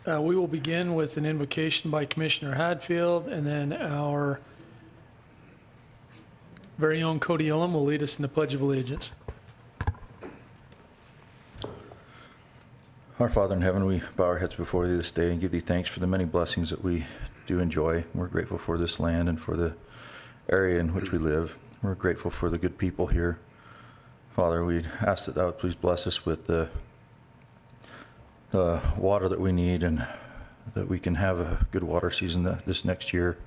We will begin with an invocation by Commissioner Hadfield, and then our very own Cody Ullum will lead us in the Pledge of Allegiance. Our Father in heaven, we bow our heads before thee this day and give thee thanks for the many blessings that we do enjoy. We're grateful for this land and for the area in which we live. We're grateful for the good people here. Father, we ask that thou would please bless us with the water that we need and that we can have a good water season this next year.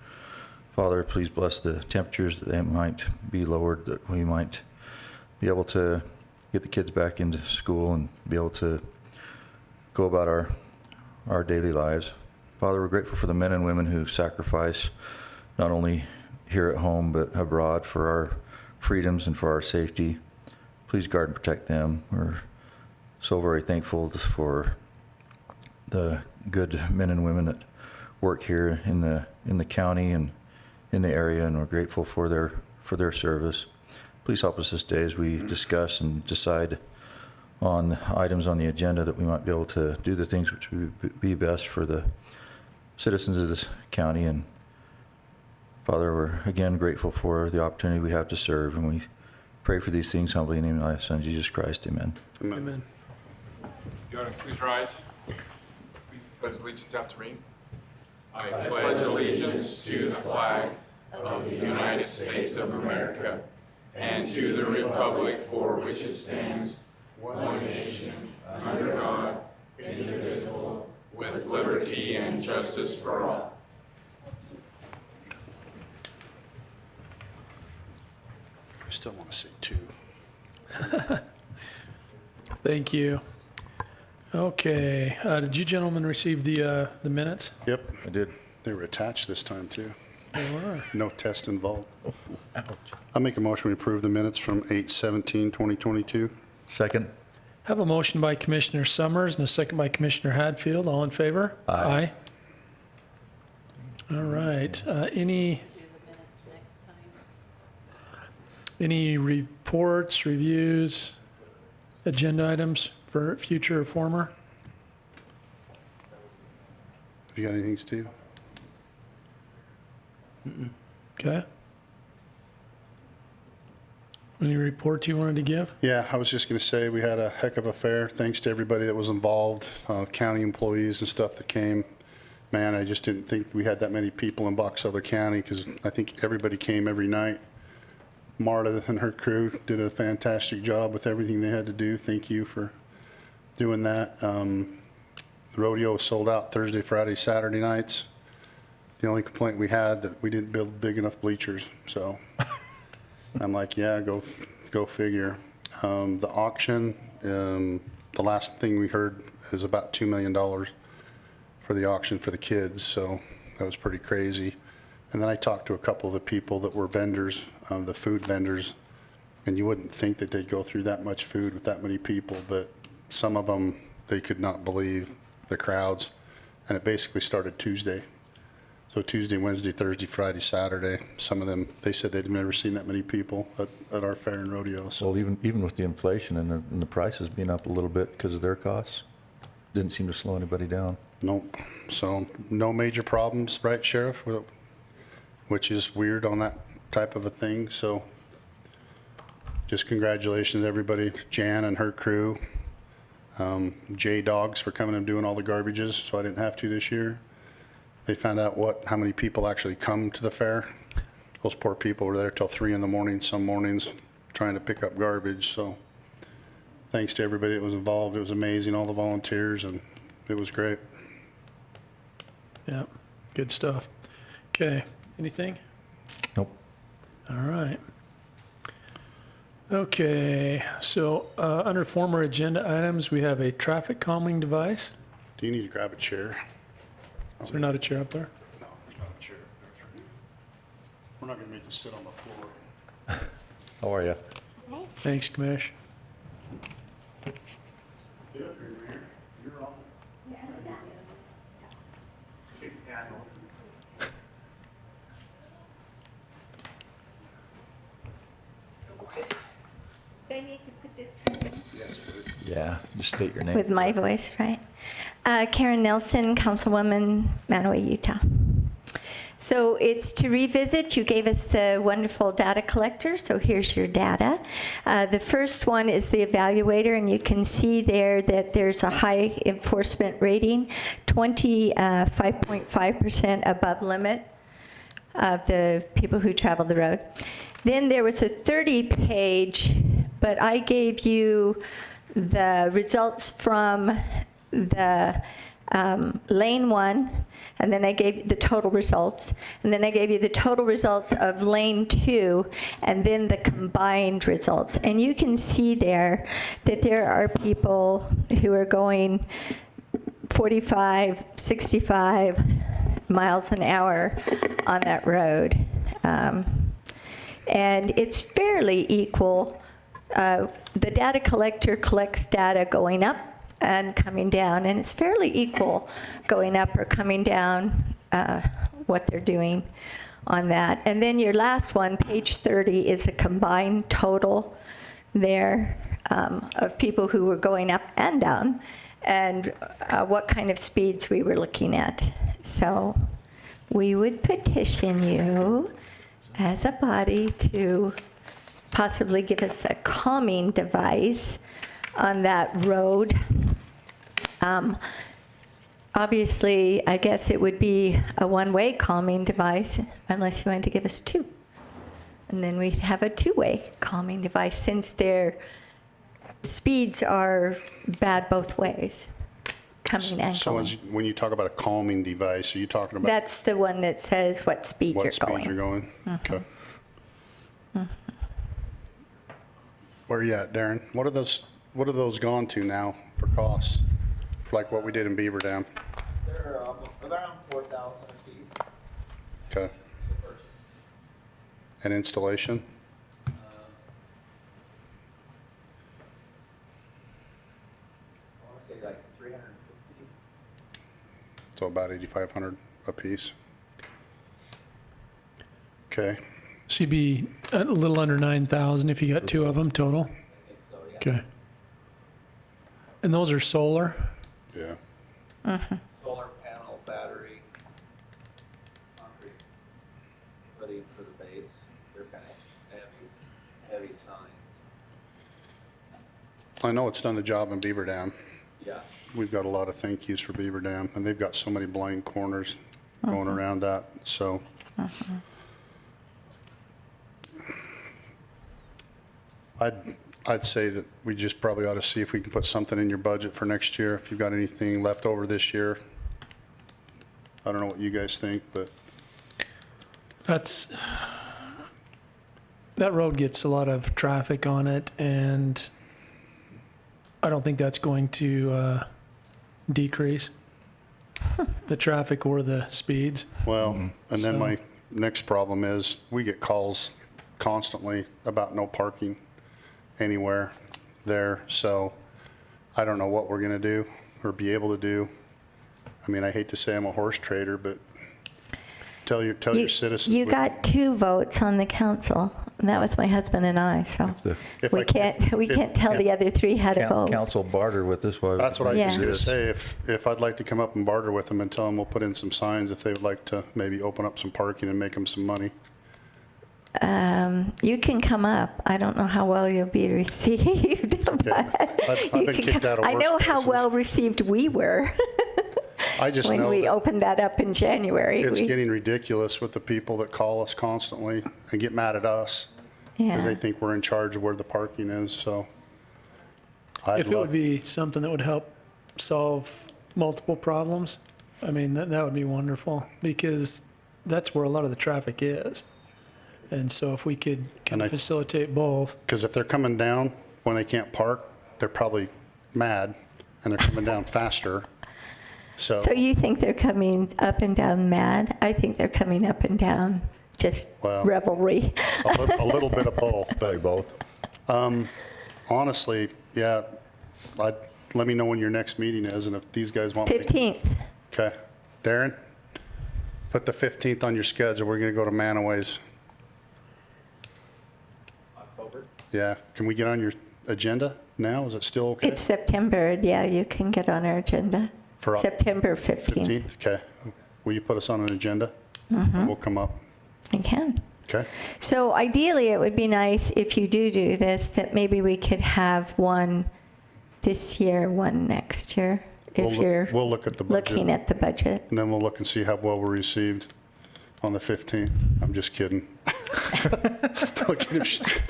Father, please bless the temperatures, that they might be lowered, that we might be able to get the kids back into school and be able to go about our daily lives. Father, we're grateful for the men and women who sacrifice not only here at home but abroad for our freedoms and for our safety. Please guard and protect them. We're so very thankful for the good men and women that work here in the county and in the area, and we're grateful for their service. Please help us this day as we discuss and decide on items on the agenda, that we might be able to do the things which would be best for the citizens of this county. And Father, we're again grateful for the opportunity we have to serve, and we pray for these things humbly in the name of thy Son, Jesus Christ. Amen. Amen. You want to please rise? Please pledge allegiance after me. I pledge allegiance to the flag of the United States of America and to the republic for which it stands, one nation, under God, indivisible, with liberty and justice for all. I still want to say 2. Thank you. Okay, did you gentlemen receive the minutes? Yep, I did. they were attached this time too. They were. No test involved. I'll make a motion we approve the minutes from 8/17/2022. Second. Have a motion by Commissioner Summers and a second by Commissioner Hadfield. All in favor? Aye. All right. Any reports, reviews, agenda items for future former? Have you got anything, Steve? Okay. Any report you wanted to give? Yeah, I was just going to say we had a heck of a fair. Thanks to everybody that was involved, county employees and stuff that came. Man, I just didn't think we had that many people in Box Elder County, because I think everybody came every night. Marta and her crew did a fantastic job with everything they had to do. Thank you for doing that. The rodeo was sold out Thursday, Friday, Saturday nights. The only complaint we had that we didn't build big enough bleachers, so I'm like, yeah, go figure. The auction, the last thing we heard is about $2 million for the auction for the kids, so that was pretty crazy. And then I talked to a couple of the people that were vendors, the food vendors, and you wouldn't think that they'd go through that much food with that many people, but some of them, they could not believe the crowds. And it basically started Tuesday. So Tuesday, Wednesday, Thursday, Friday, Saturday, some of them, they said they'd never seen that many people at our fair and rodeo. So Well, even with the inflation and the prices being up a little bit because of their costs, didn't seem to slow anybody down. nope. So no major problems, right, Sheriff? Which is weird on that type of a thing. So just congratulations to everybody, Jan and her crew, J Dogs for coming and doing all the garbages, so I didn't have to this year. They found out how many people actually come to the fair. Those poor people were there till 3 in the morning some mornings trying to pick up garbage. So thanks to everybody that was involved. It was amazing, all the volunteers, and it was great. Yeah, good stuff. Okay, anything? Nope. All right. Okay, so under former agenda items, we have a traffic calming device. Do you need to grab a chair? Is there not a chair up there? No, there's not a chair. We're not going to make you sit on the floor. How are you? Thanks, Commish. Get up here, Mayor. You're on. Shake the handle. Do I need to put this? Yes, good. Yeah, just state your name. With my voice, right? Karen Nelson, Councilwoman, Manaway, Utah. So it's to revisit. You gave us the wonderful data collector, so here's your data. The first one is the evaluator, and you can see there that there's a high enforcement rating, 25.5% above limit of the people who travel the road. Then there was a 30-page, but I gave you the results from the lane 1, and then I gave the total results, and then I gave you the total results of lane 2, and then the combined results. And you can see there that there are people who are going 45, 65 miles an hour on that road. And it's fairly equal. The data collector collects data going up and coming down, and it's fairly equal going up or coming down what they're doing on that. And then your last one, page 30, is a combined total there of people who were going up and down, and what kind of speeds we were looking at. So we would petition you as a body to possibly give us a calming device on that road. Obviously, I guess it would be a one-way calming device unless you wanted to give us 2. And then we'd have a 2-way calming device since their speeds are bad both ways, coming and So going. when you talk about a calming device, are you talking about That's the one that says what speed what you're speed going. you're going? Okay. Where are you at, Darren? What are those gone to now for costs? Like what we did in Beaver Dam? They're around 4,000 a piece Okay. to purchase. And installation? I want to say like 350. So about 8,500 a piece. Okay. So you'd be a little under 9,000 if you got 2 of them total? I think so, yeah. Okay. And those are solar? Yeah. Solar panel, battery, concrete, footing for the base. They're kind of heavy signs. I know it's done the job in Beaver Dam. Yeah. We've got a lot of thank yous for Beaver Dam, and they've got so many blind corners going around that, so. I'd say that we just probably ought to see if we can put something in your budget for next year, if you've got anything left over this year. I don't know what you guys think, but That road gets a lot of traffic on it, and I don't think that's going to decrease the traffic or the speeds. well, and then So- my next problem is we get calls constantly about no parking anywhere there, so I don't know what we're gonna do or be able to do. I mean, I hate to say I'm a horse trader, but tell your citizens. You got 2 votes on the council, and that was my husband and I, so If we I- can't if- tell the other 3 how to vote. Council barter with this one. That's what I was Yeah. just gonna say, if I'd like to come up and barter with them and tell them we'll put in some signs if they would like to maybe open up some parking and make them some money. You can come up. I don't know how well you'll be received. but I've you been can kicked out of I know worse how places. well received we were I just when know we that opened that up in January. it's We- getting ridiculous with the people that call us constantly and get mad at us because they yeah. think we're in charge of where the parking is, so. I'd If it love- would be something that would help solve multiple problems, I mean, that would be wonderful, because that's where a lot of the traffic is. And so if we could kind And I- of facilitate both, Because if they're coming down when they can't park, they're probably mad, and they're coming down faster. So, So you think they're coming up and down mad? I think they're coming up and down just Well, revelry. a little bit of both, but both. honestly, yeah, let me know when your next meeting is, and if these guys want me. 15th. Okay. Darren, put the 15th on your schedule. We're going to go to Manaway's. October. Yeah. Can we get on your agenda now? Is it still okay? It's September. Yeah, you can get on our agenda. For September 15th. 15th, okay. Will you put us on an agenda? Mm-hmm. We'll come up, I can. okay? So ideally, it would be nice if you do this, that maybe we could have one this year, one next year, if you're We'll look at the budget. looking at the budget. And then we'll look and see how well we're received on the 15th. I'm just kidding. Look at him,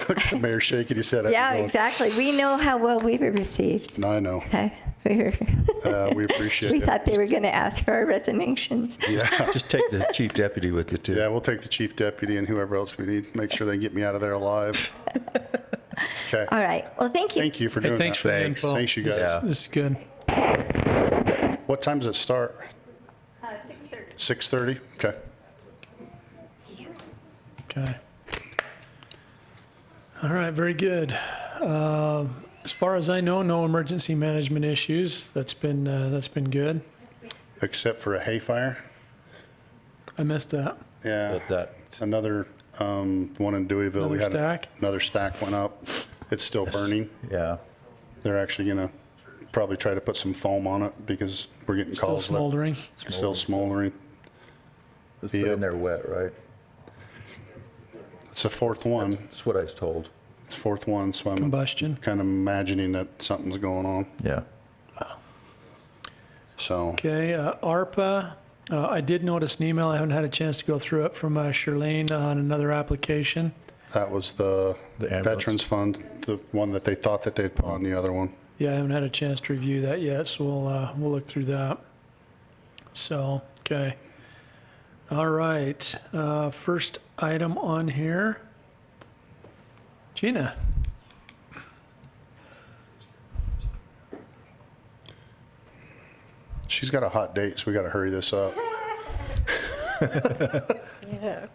look at the mayor shaking his head at me Yeah, going, exactly. We know how well we were received. I know. Okay. We appreciate We it. thought they were going to ask for our resignations. Yeah. Just take the chief deputy with you, too. Yeah, we'll take the chief deputy and whoever else we need. Make sure they get me out of there alive. Okay. All right. Well, thank you. Thank you for Hey, doing thanks that. for the Thanks. info. Thanks, you guys. Yeah. This is good. What time does it start? 6:30. 6:30? Okay. Okay. All right, very good. As far as I know, no emergency management issues. That's been good. Except for a hay fire. I missed that. Yeah. That Another one in Deweyville. Another We had stack? another stack went up. It's still burning. yeah. They're actually gonna probably try to put some foam on it because we're getting Still calls. that smoldering. it's still smoldering. It's put in there wet, right? It's the fourth one. That's what I was told. It's the fourth one, so I'm Combustion. kind of imagining that something's going on. Yeah. So, Okay, ARPA. I did notice an email. I haven't had a chance to go through it from Charlene on another application. that was the The ambulance. Veterans Fund, the one that they thought that they'd put on the other one. Yeah, I haven't had a chance to review that yet, so we'll look through that. So, okay. All right. First item on here. Gina. She's got a hot date, so we got to hurry this up. Yeah.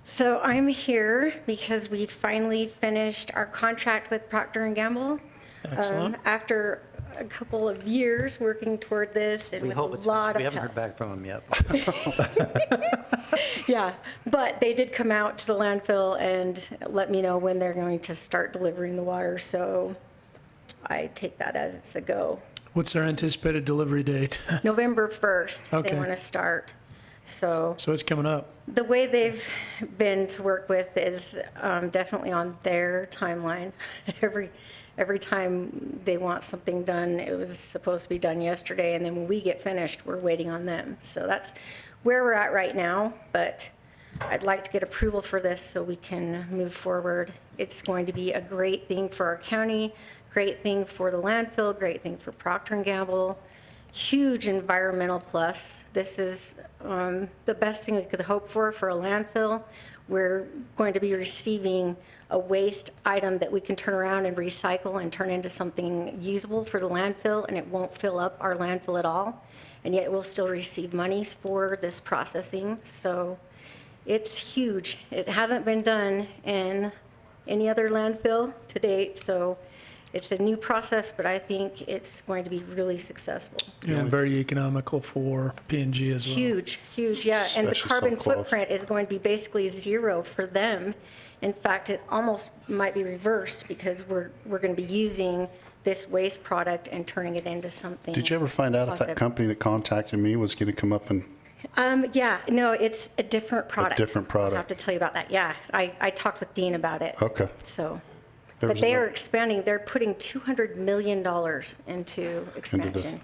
So I'm here because we finally finished our contract with Procter & Gamble. Excellent. After a couple of years working toward this and We with hope a it's, lot we of haven't help. heard back from them yet. Yeah, but they did come out to the landfill and let me know when they're going to start delivering the water, so I take that as it's a go. What's their anticipated delivery date? November 1st, Okay. they want to start, so. So it's coming up. The way they've been to work with is definitely on their timeline. Every time they want something done, it was supposed to be done yesterday, and then when we get finished, we're waiting on them. So that's where we're at right now, but I'd like to get approval for this so we can move forward. It's going to be a great thing for our county, great thing for the landfill, great thing for Procter & Gamble, huge environmental plus. This is the best thing we could hope for a landfill. We're going to be receiving a waste item that we can turn around and recycle and turn into something usable for the landfill, and it won't fill up our landfill at all. And yet we'll still receive monies for this processing. So it's huge. It hasn't been done in any other landfill to date, so it's a new process, but I think it's going to be really successful. And very economical for P&G as well. Huge, huge, yeah. And the Especially so carbon close. footprint is going to be basically zero for them. In fact, it almost might be reversed because we're going to be using this waste product and turning it into something. Did you ever find out if that positive. company that contacted me was going to come up and, Yeah, no, it's a different product. different product. I'll have to tell you about that. Yeah, I talked with Dean about it. okay. So, There but was they another- are expanding. They're putting $200 million into expansion.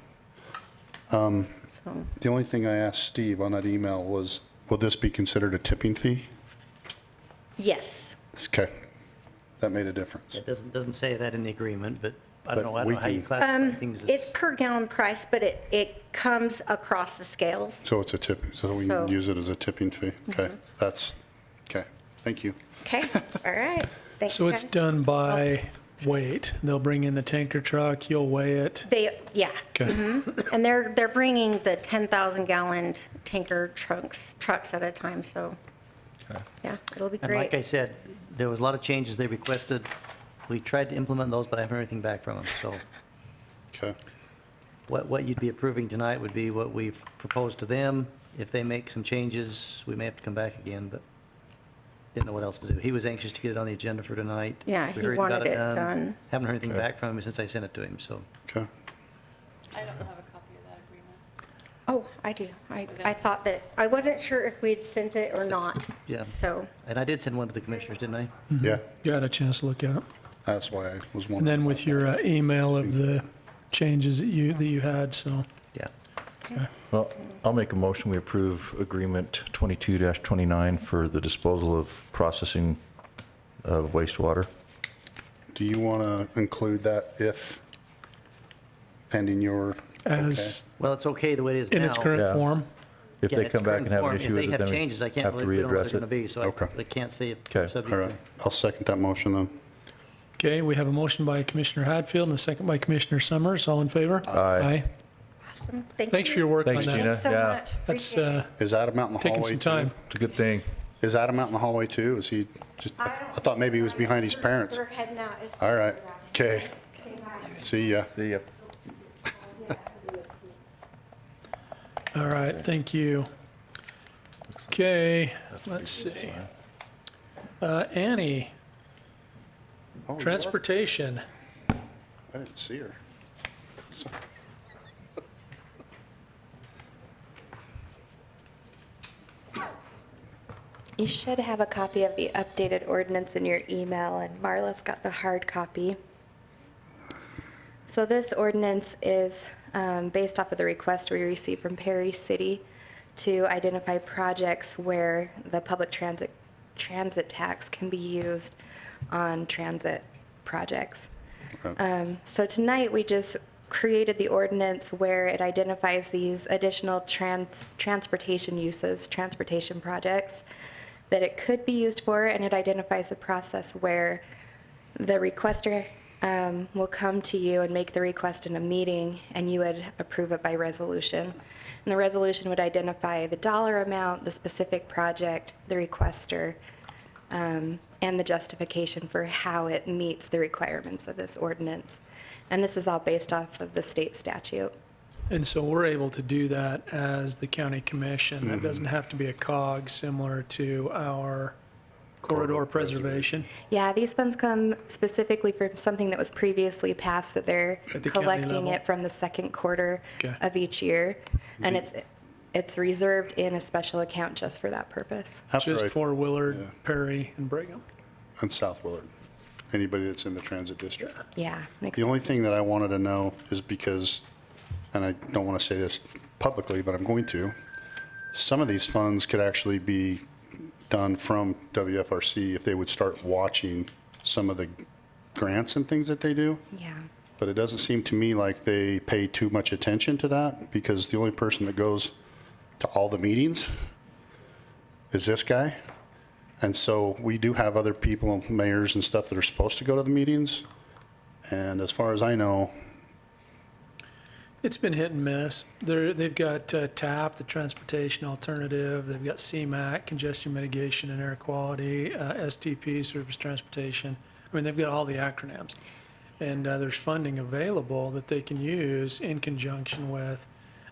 So, The only thing I asked Steve on that email was, will this be considered a tipping fee? yes. Okay. That made a difference. It doesn't say that in the agreement, but I don't But know we how you can- classify things It's as. per gallon price, but it comes across the scales. So it's a tipping, so we So- can use it as a tipping fee. Okay. That's, okay. Thank you. Okay, all right. Thanks, So it's guys. done by weight. They'll bring in the tanker truck, you'll weigh it. Yeah, Okay. and they're bringing the 10,000 gallon tanker trucks at a time, so, yeah, it'll be And like I great. said, there was a lot of changes they requested. We tried to implement those, but I haven't heard anything back from them. So Okay. what you'd be approving tonight would be what we've proposed to them. If they make some changes, we may have to come back again, but didn't know what else to do. He was anxious to get it on the agenda for tonight. Yeah, We he heard wanted got it done. Haven't heard anything back from him since I sent it to him, so. Okay. I don't have a copy Oh, I do. I thought that, I wasn't sure if we'd sent it or not. Yeah. So, And I did send one to the commissioners, didn't I? Yeah, You had a chance to look at it. that's why I was And wondering. then with your email of the changes that you had, so. Yeah. okay. Well, I'll make a motion, we approve agreement 22-29 for the disposal of processing of wastewater. Do you want to include that if pending your, As Well, it's okay the way it is now. in its current Yeah. form. If Yeah, they it's come back current and have form. an issue with If it, they then have we changes, I can't, have to we don't know what readdress they're going to it. be, so Okay. I can't say if Okay. they're all subject right, to. I'll second that motion then. Okay, we have a motion by Commissioner Hadfield and a second by Commissioner Summers. All in favor? Aye. Awesome. Thank you. Thanks for your work on Thanks, that. Gina. Thanks so Yeah. much. That's Appreciate it. Is Adam out in the hallway taking too? some time. It's a good thing. Is Adam out in the hallway too? Is he just, I thought maybe he was behind his parents. We're heading out. as soon All as right, we're out. okay, Okay, bye. see ya. See ya. All right, thank you. Okay, let's see. Annie, Oh, you are? transportation. I didn't see her. You should have a copy of the updated ordinance in your email, and Marla's got the hard copy. So this ordinance is based off of the request we received from Perry City to identify projects where the public transit tax can be used on transit projects. So tonight, we just created the ordinance where it identifies these additional transportation uses, transportation projects that it could be used for, and it identifies a process where the requester will come to you and make the request in a meeting, and you would approve it by resolution. And the resolution would identify the dollar amount, the specific project, the requester, and the justification for how it meets the requirements of this ordinance. And this is all based off of the state statute. And so we're able to do that as the county commission. That doesn't have to be a cog similar to our corridor preservation. Yeah, these funds come specifically from something that was previously passed, that they're At the county collecting level. it from the second quarter Okay. of each year. And it's reserved in a special account just for that purpose. After Just I- for Willard, Yeah. Perry, and Brigham. And South Willard, anybody that's in the transit district. Yeah. makes The only sense. thing that I wanted to know is because, and I don't want to say this publicly, but I'm going to, some of these funds could actually be done from WFRC if they would start watching some of the grants and things that they do. Yeah. But it doesn't seem to me like they pay too much attention to that, because the only person that goes to all the meetings is this guy. And so we do have other people, mayors and stuff, that are supposed to go to the meetings. And as far as I know, It's been hit and miss. They've got TAP, the Transportation Alternative. They've got CMAC, Congestion Mitigation and Air Quality, STP, Surface Transportation. I mean, they've got all the acronyms. And there's funding available that they can use in conjunction with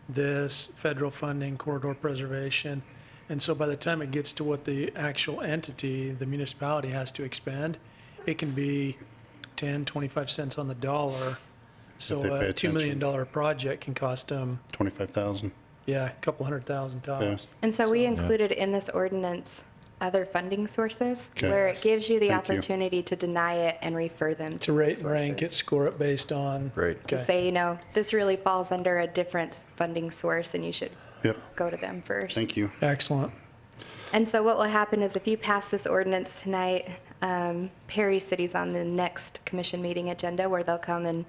this federal funding, corridor preservation. And so by the time it gets to what the actual entity, the municipality has to expend, it can be 10, 25 cents on the dollar. So they pay a $2 million attention. project can cost them, 25,000. yeah, a couple $100,000 tops. And so we included in this ordinance other funding sources Okay. where it gives you the Thank you. opportunity to deny it and refer them to To rate and resources. rank it, score it based on. Great. To Okay. say, you know, this really falls under a different funding source and you should Yep, go to them first. thank you. Excellent. And so what will happen is if you pass this ordinance tonight, Perry City's on the next commission meeting agenda where they'll come and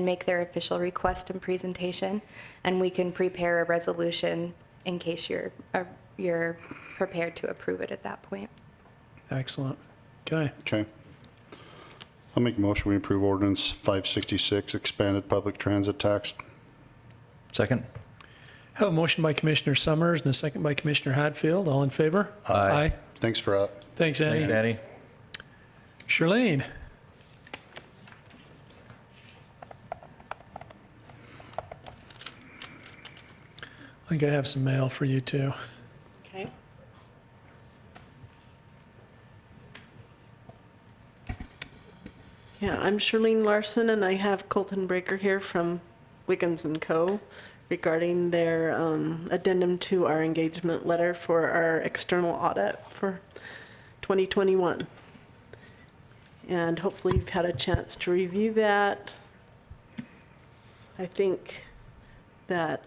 make their official request and presentation. And we can prepare a resolution in case you're prepared to approve it at that point. Excellent. Okay. Okay. I'll make a motion, we approve ordinance 566, expanded public transit tax. Second? Have a motion by Commissioner Summers and a second by Commissioner Hadfield. All in favor? Aye. Thanks for that. Thanks, Annie. Thanks, Annie. Charlene? I think I have some mail for you too. Okay. Yeah, I'm Charlene Larson, and I have Colton Breaker here from Wiggins & Co. regarding their addendum to our engagement letter for our external audit for 2021. And hopefully you've had a chance to review that. I think that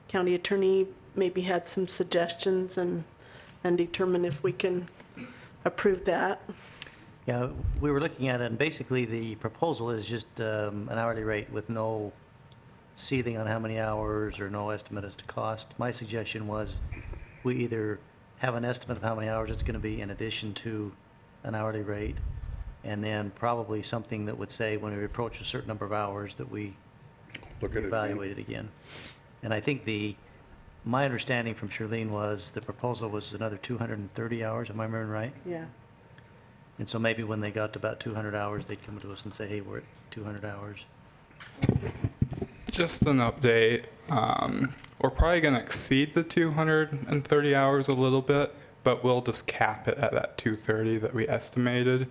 county attorney maybe had some suggestions and determine if we can approve that. Yeah, we were looking at it, and basically the proposal is just an hourly rate with no ceiling on how many hours or no estimate as to cost. My suggestion was we either have an estimate of how many hours it's going to be in addition to an hourly rate, and then probably something that would say when we approach a certain number of hours that we Look at it again. evaluate it again. And I think my understanding from Charlene was the proposal was another 230 hours, am I remembering right? Yeah. And so maybe when they got to about 200 hours, they'd come to us and say, hey, we're at 200 hours. Just an update. We're probably going to exceed the 230 hours a little bit, but we'll just cap it at that 230 that we estimated.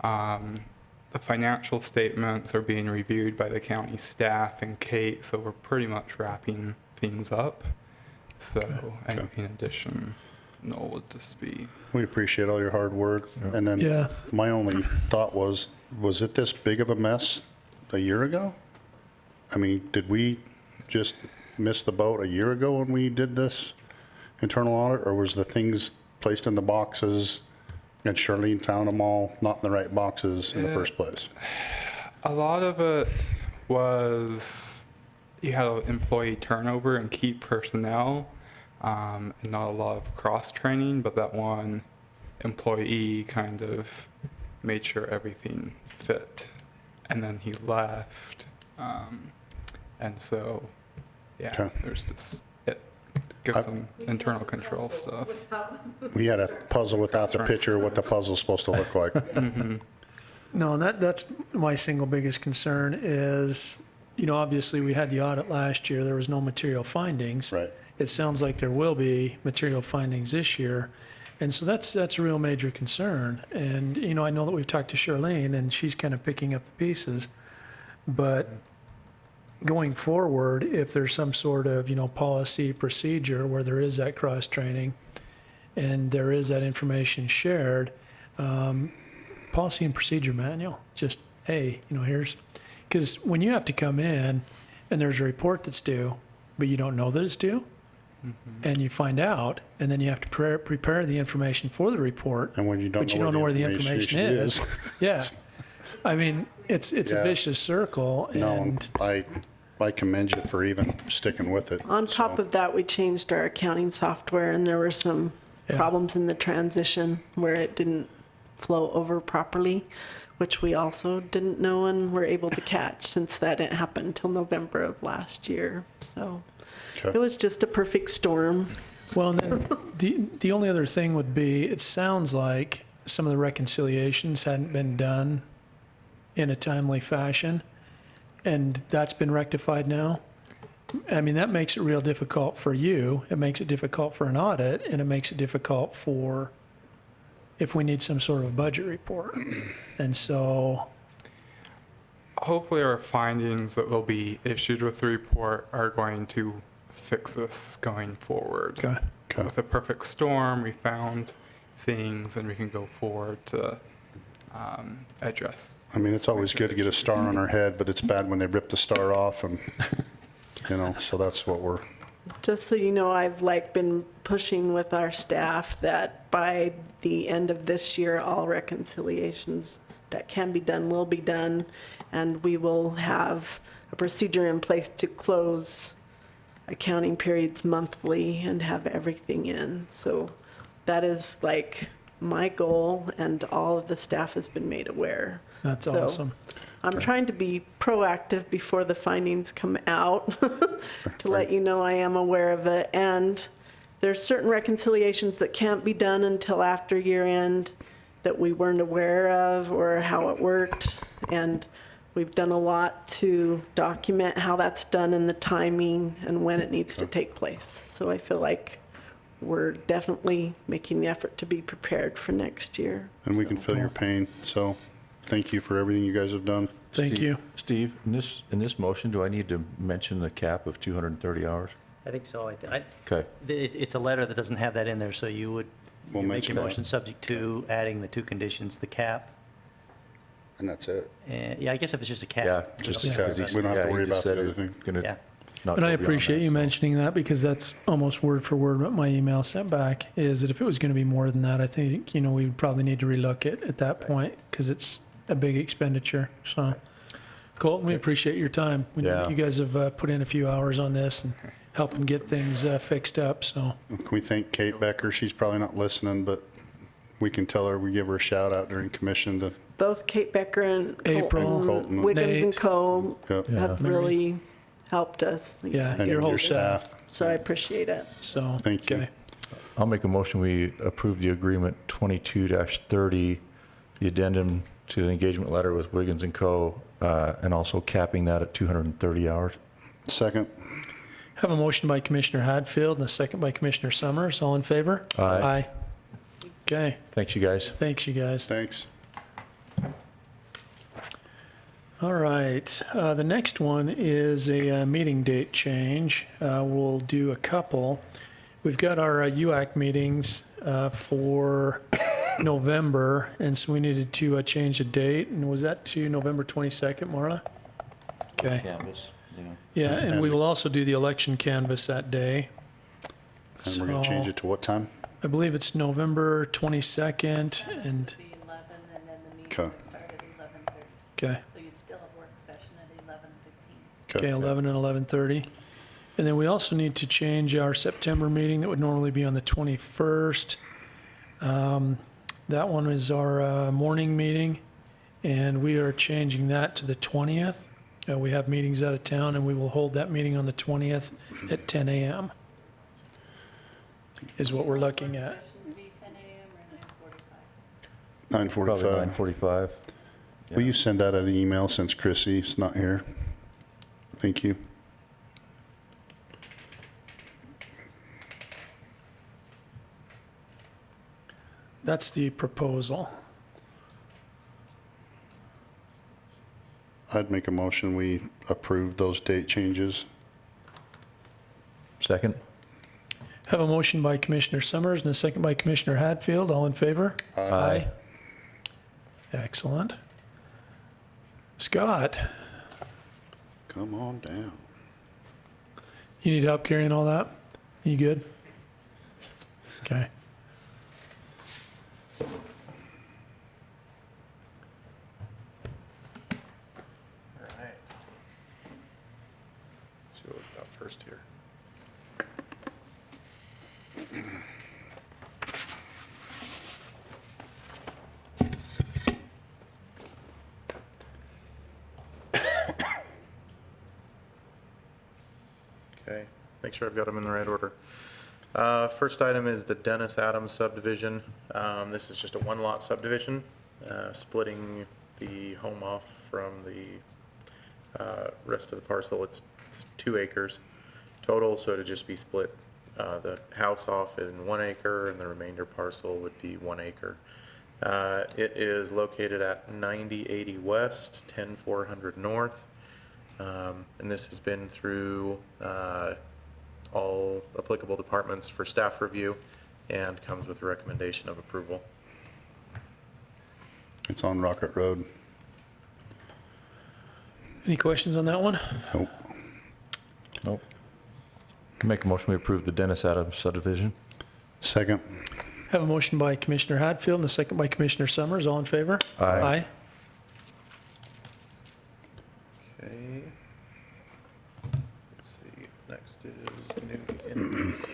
The financial statements are being reviewed by the county staff and Kate, so we're pretty much wrapping things up. So anything addition, no, would just be. We appreciate all your hard work. And then Yeah. my only thought was it this big of a mess a year ago? I mean, did we just miss the boat a year ago when we did this internal audit? Or was the things placed in the boxes and Charlene found them all not in the right boxes in the first place? A lot of it was you had employee turnover and key personnel, and not a lot of cross-training, but that one employee kind of made sure everything fit, and then he left. And so, yeah, Okay. there's just, it gives some internal control stuff. We had a puzzle without the picture, what the puzzle's supposed to look like. No, and that's my single biggest concern is, obviously we had the audit last year, there was no material findings. Right. It sounds like there will be material findings this year. And so that's a real major concern. And, I know that we've talked to Charlene and she's kind of picking up the pieces. But going forward, if there's some sort of, policy procedure where there is that cross-training and there is that information shared, policy and procedure manual, just, hey, here's, because when you have to come in and there's a report that's due, but you don't know that it's due, and you find out, and then you have to prepare the information for the report, And when you don't but you don't know where the information is. Yeah. I mean, it's Yeah. a vicious circle, No, and I commend you for even sticking with it. On top So, of that, we changed our accounting software and there were some Yeah. problems in the transition where it didn't flow over properly, which we also didn't know and were able to catch since that didn't happen until November of last year. So it okay. was just a perfect storm. well, and then the only other thing would be, it sounds like some of the reconciliations hadn't been done in a timely fashion, and that's been rectified now. I mean, that makes it real difficult for you. It makes it difficult for an audit, and it makes it difficult for if we need some sort of a budget report. And so, Hopefully our findings that will be issued with the report are going to fix this going forward. okay. Okay. With a perfect storm, we found things and we can go forward to address. I mean, it's always good to get a star on our head, but it's bad when they rip the star off and, so that's what we're, Just so you know, I've been pushing with our staff that by the end of this year, all reconciliations that can be done will be done. And we will have a procedure in place to close accounting periods monthly and have everything in. So that is my goal, and all of the staff has been made aware. That's So, awesome. I'm trying to be proactive before the findings come out to let you know I am aware of it. And there's certain reconciliations that can't be done until after year end that we weren't aware of or how it worked. And we've done a lot to document how that's done and the timing and when it needs to take place. So I feel like we're definitely making the effort to be prepared for next year. and we can feel your pain, so thank you for everything you guys have done. Thank you. Steve, in this motion, do I need to mention the cap of 230 hours? I think so. Okay. It's a letter that doesn't have that in there, so you would We'll make mention your that. motion subject to adding the two conditions, the cap. And that's it. And, yeah, I guess if it's just a cap. Yeah, we just don't Okay, have because to- we don't have to yeah, he worry just about the said other it's thing. gonna Yeah. not And I go beyond appreciate that, you so. mentioning that because that's almost word for word what my email sent back is that if it was going to be more than that, I think, we would probably need to relook it at that point because it's a big expenditure. So, Colton, we appreciate your time. Yeah. You guys have put in a few hours on this and helping get things fixed up. So, Can we thank Kate Becker? She's probably not listening, but we can tell her, we give her a shout out during commission to, Both Kate Becker and April, Colton Wiggins and Nate. Co. Yep. have Mary. really helped us. yeah, and your whole your staff. staff. So I appreciate it. So, Thank you. okay. I'll make a motion, we approve the agreement 22-30, the addendum to the engagement letter with Wiggins and Co., and also capping that at 230 hours. Second. Have a motion by Commissioner Hadfield and a second by Commissioner Summers. All in favor? Aye. Okay. Thanks, you guys. Thanks, you guys. Thanks. All right, the next one is a meeting date change. We'll do a couple. We've got our UAC meetings for November, and so we needed to change the date. And was that to November 22nd, Marla? Okay. Canvas, yeah. Yeah, and we will also do the election canvass that day. And we're going to change it to what time? I believe it's November 22nd, and, Be 11, and then the meeting Okay. would start at 11:30. okay. So you'd still have work session at 11:15. Okay, 11 and 11:30. And then we also need to change our September meeting that would normally be on the 21st. That one is our morning meeting, and we are changing that to the 20th. We have meetings out of town, and we will hold that meeting on the 20th at 10 a.m. is what we're looking at. Session would be 10 a.m. or 9:45. 9:45. Probably 9:45. Will you send that an email since Chrissy's not here? Thank you. That's the proposal. I'd make a motion, we approve those date changes. Second? Have a motion by Commissioner Summers and a second by Commissioner Hadfield. All in favor? Aye. Excellent. Scott, Come on down. you need help carrying all that? You good? Okay. All right. Let's see what we've got first here. Okay, make sure I've got them in the right order. First item is the Dennis Adams subdivision. This is just a one-lot subdivision, splitting the home off from the rest of the parcel. It's 2 acres total, so it'd just be split the house off in 1 acre, and the remainder parcel would be 1 acre. It is located at 9080 West, 10400 North. And this has been through all applicable departments for staff review and comes with a recommendation of approval. It's on Rocket Road. Any questions on that one? Nope. Nope. Make a motion, we approve the Dennis Adams subdivision. Second. Have a motion by Commissioner Hadfield and a second by Commissioner Summers. All in favor? Aye. Okay. Let's see, next is new beginnings.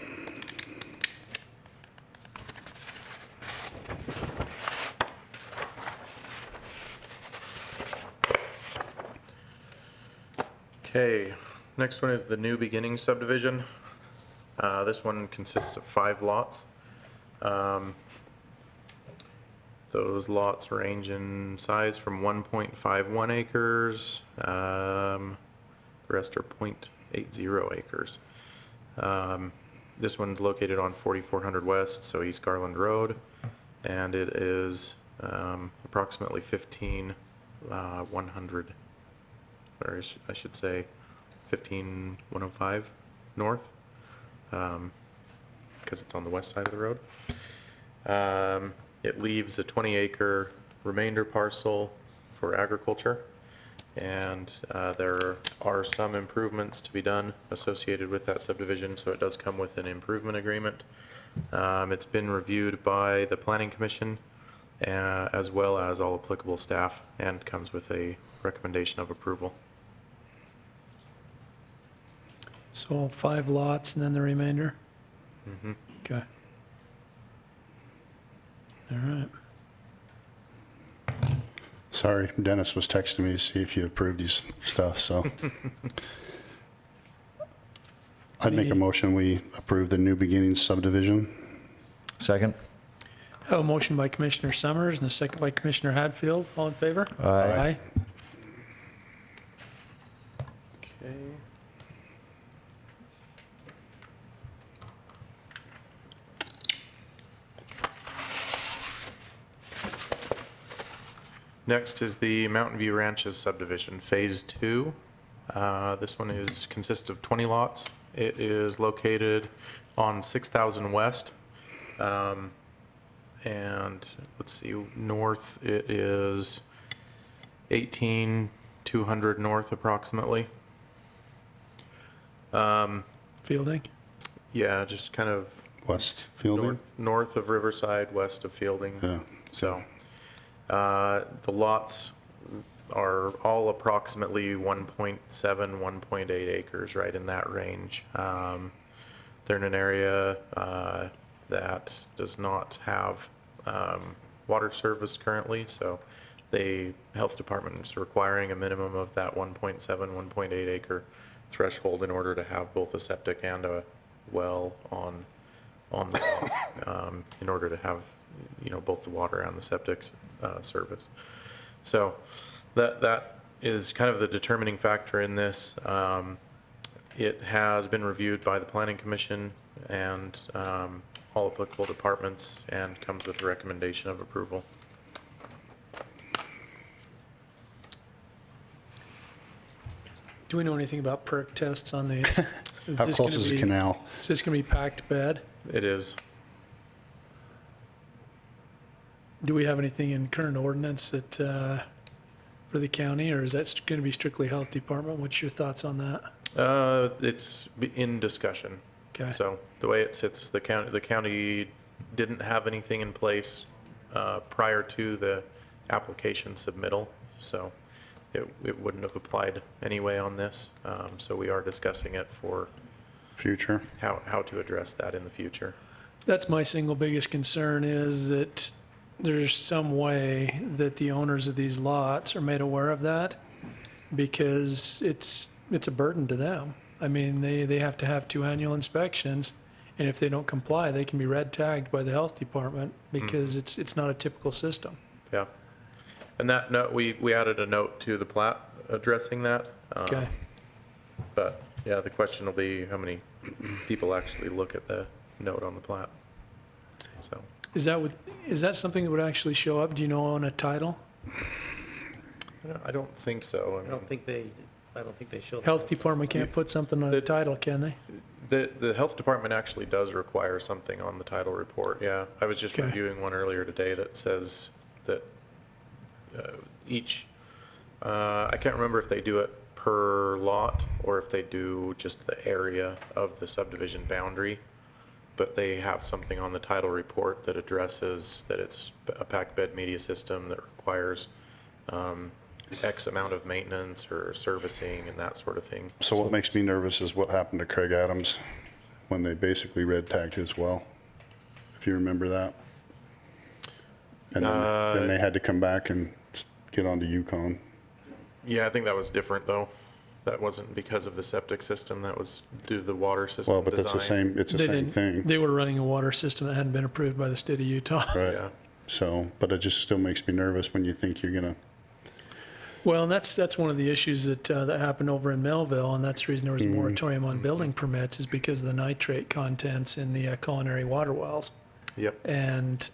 Okay, next one is the new beginning subdivision. This one consists of 5 lots. Those lots range in size from 1.51 acres. The rest are 0.80 acres. This one's located on 4400 West, so East Garland Road, and it is approximately 100, or I should say 15105 north, because it's on the west side of the road. It leaves a 20-acre remainder parcel for agriculture, and there are some improvements to be done associated with that subdivision, so it does come with an improvement agreement. It's been reviewed by the Planning Commission, as well as all applicable staff, and comes with a recommendation of approval. So 5 lots and then the remainder? Mm-hmm. Okay. All right. Sorry, Dennis was texting me to see if you approved his stuff, so. I'd make a motion, we approve the New Beginnings subdivision. Second? Have a motion by Commissioner Summers and a second by Commissioner Hadfield. All in favor? Aye. Okay. Next is the Mountain View Ranches subdivision, Phase 2. This one consists of 20 lots. It is located on 6,000 West. And let's see, north it is 18,200 north approximately. Fielding? Yeah, just kind of West Fielding? north of Riverside, west of Fielding. Yeah. So, the lots are all approximately 1.7, 1.8 acres, right in that range. They're in an area that does not have water service currently, so the health department is requiring a minimum of that 1.7, 1.8 acre threshold in order to have both a septic and a well on the lot, in order to have, both the water and the septic service. So that is kind of the determining factor in this. It has been reviewed by the Planning Commission and all applicable departments, and comes with a recommendation of approval. Do we know anything about perk tests on these? How close is the canal? Is this going to be packed bed? It is. Do we have anything in current ordinance that, for the county, or is that going to be strictly health department? What's your thoughts on that? It's in discussion. Okay. So the way it sits, the county didn't have anything in place prior to the application submittal, so it wouldn't have applied anyway on this. So we are discussing it for Future? how to address that in the future. That's my single biggest concern, is that there's some way that the owners of these lots are made aware of that, because it's a burden to them. I mean, they have to have 2 annual inspections, and if they don't comply, they can be red tagged by the health department, because it's not a typical system. Yeah. And that note, we added a note to the plat addressing that. Okay. But yeah, the question will be how many people actually look at the note on the plat. So. Is that something that would actually show up, do you know, on a title? I don't think so. I don't think they show. Health department can't put something on a title, can they? The health department actually does require something on the title report, yeah. I was just Okay. reviewing one earlier today that says that I can't remember if they do it per lot or if they do just the area of the subdivision boundary, but they have something on the title report that addresses that it's a packed bed media system that requires X amount of maintenance or servicing and that sort of thing. So what makes me nervous is what happened to Craig Adams when they basically red tagged his well, if you remember that. And then they had to come back and get onto Yukon. Yeah, I think that was different though. That wasn't because of the septic system, that was due to the water system Well, but that's the design. same, it's the They same didn't- thing, They were running a water system that hadn't been approved by the state of Utah. right? Yeah. So, but it just still makes me nervous when you think you're gonna, Well, and that's one of the issues that happened over in Melville, and that's the reason there was a moratorium on building permits, is because of the nitrate contents in the culinary water wells. Yep. And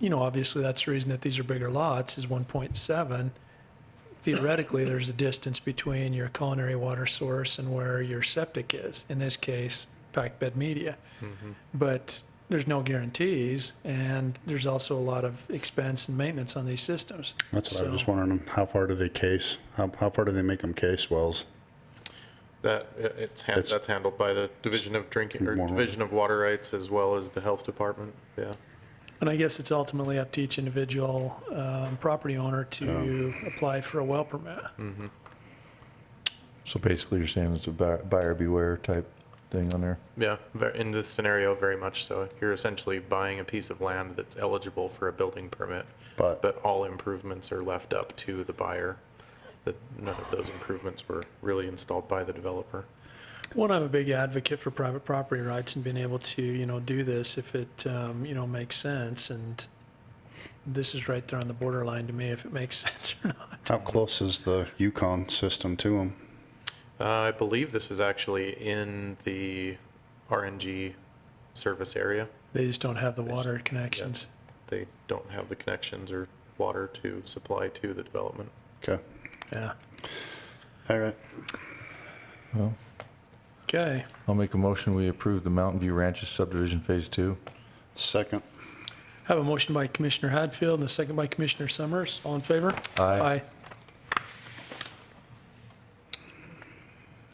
obviously that's the reason that these are bigger lots is 1.7. Theoretically, there's a distance between your culinary water source and where your septic is, in this case, packed bed media. But there's no guarantees, and there's also a lot of expense and maintenance on these systems. That's what I was just So- wondering, how far do they case? How far do they make them case wells? That's handled by the Division of Drinking, or Division of Water Rights, as well as the Health Department, yeah. And I guess it's ultimately up to each individual property owner to apply for a well permit. So basically you're saying it's a buyer beware type thing on there? Yeah, in this scenario, very much so. You're essentially buying a piece of land that's eligible for a building permit, but all improvements are left up to the buyer. That none of those improvements were really installed by the developer. One, I'm a big advocate for private property rights and being able to, do this if it, makes sense. And this is right there on the borderline to me if it makes sense or not. How close is the Yukon system to them? I believe this is actually in the RNG service area. They just don't have the water connections. They don't have the connections or water to supply to the development. Okay, Yeah. all right. Well, Okay. I'll make a motion, we approve the Mountain View Ranches subdivision phase 2. Second. Have a motion by Commissioner Hadfield and a second by Commissioner Summers. All in favor? Aye.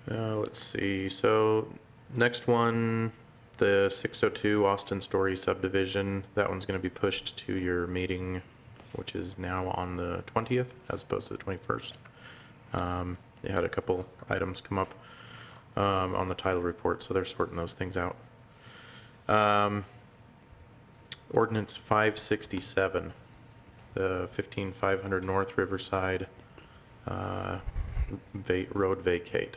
Let's see, so next one, the 602 Austin Story subdivision, that one's gonna be pushed to your meeting, which is now on the 20th as opposed to the 21st. They had a couple items come up on the title report, so they're sorting those things out. Ordinance 567, the 15500 North Riverside road vacate.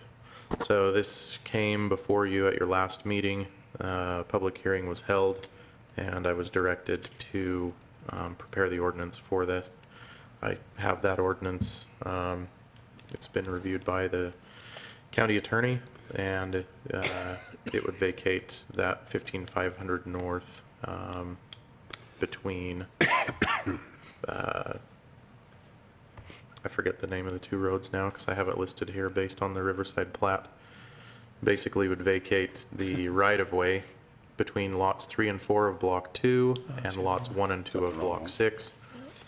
So this came before you at your last meeting. Public hearing was held, and I was directed to prepare the ordinance for this. I have that ordinance. It's been reviewed by the county attorney, and it would vacate that 15500 North between I forget the name of the two roads now because I have it listed here based on the Riverside plat. Basically would vacate the right-of-way between lots 3 and 4 of Block 2 and lots 1 and 2 of Block 6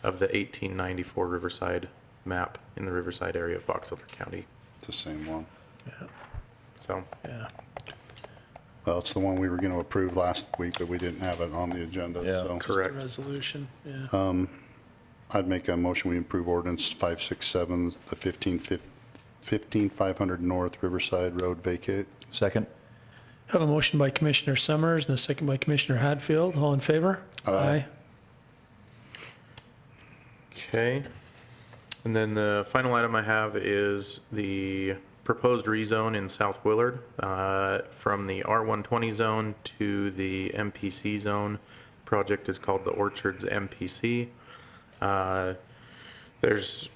of the 1894 Riverside map in the Riverside area of Box Elder County. It's the same one. So, Yeah. Well, it's the one we were going to approve last week, but we didn't have it on the agenda, Yeah. so. correct. Just a resolution, yeah. I'd make a motion, we approve ordinance 567, the 15500 North Riverside Road vacate. Second? Have a motion by Commissioner Summers and a second by Commissioner Hadfield. All in favor? Aye. Okay. And then the final item I have is the proposed rezone in South Willard from the R120 zone to the MPC zone. Project is called the Orchards MPC. There's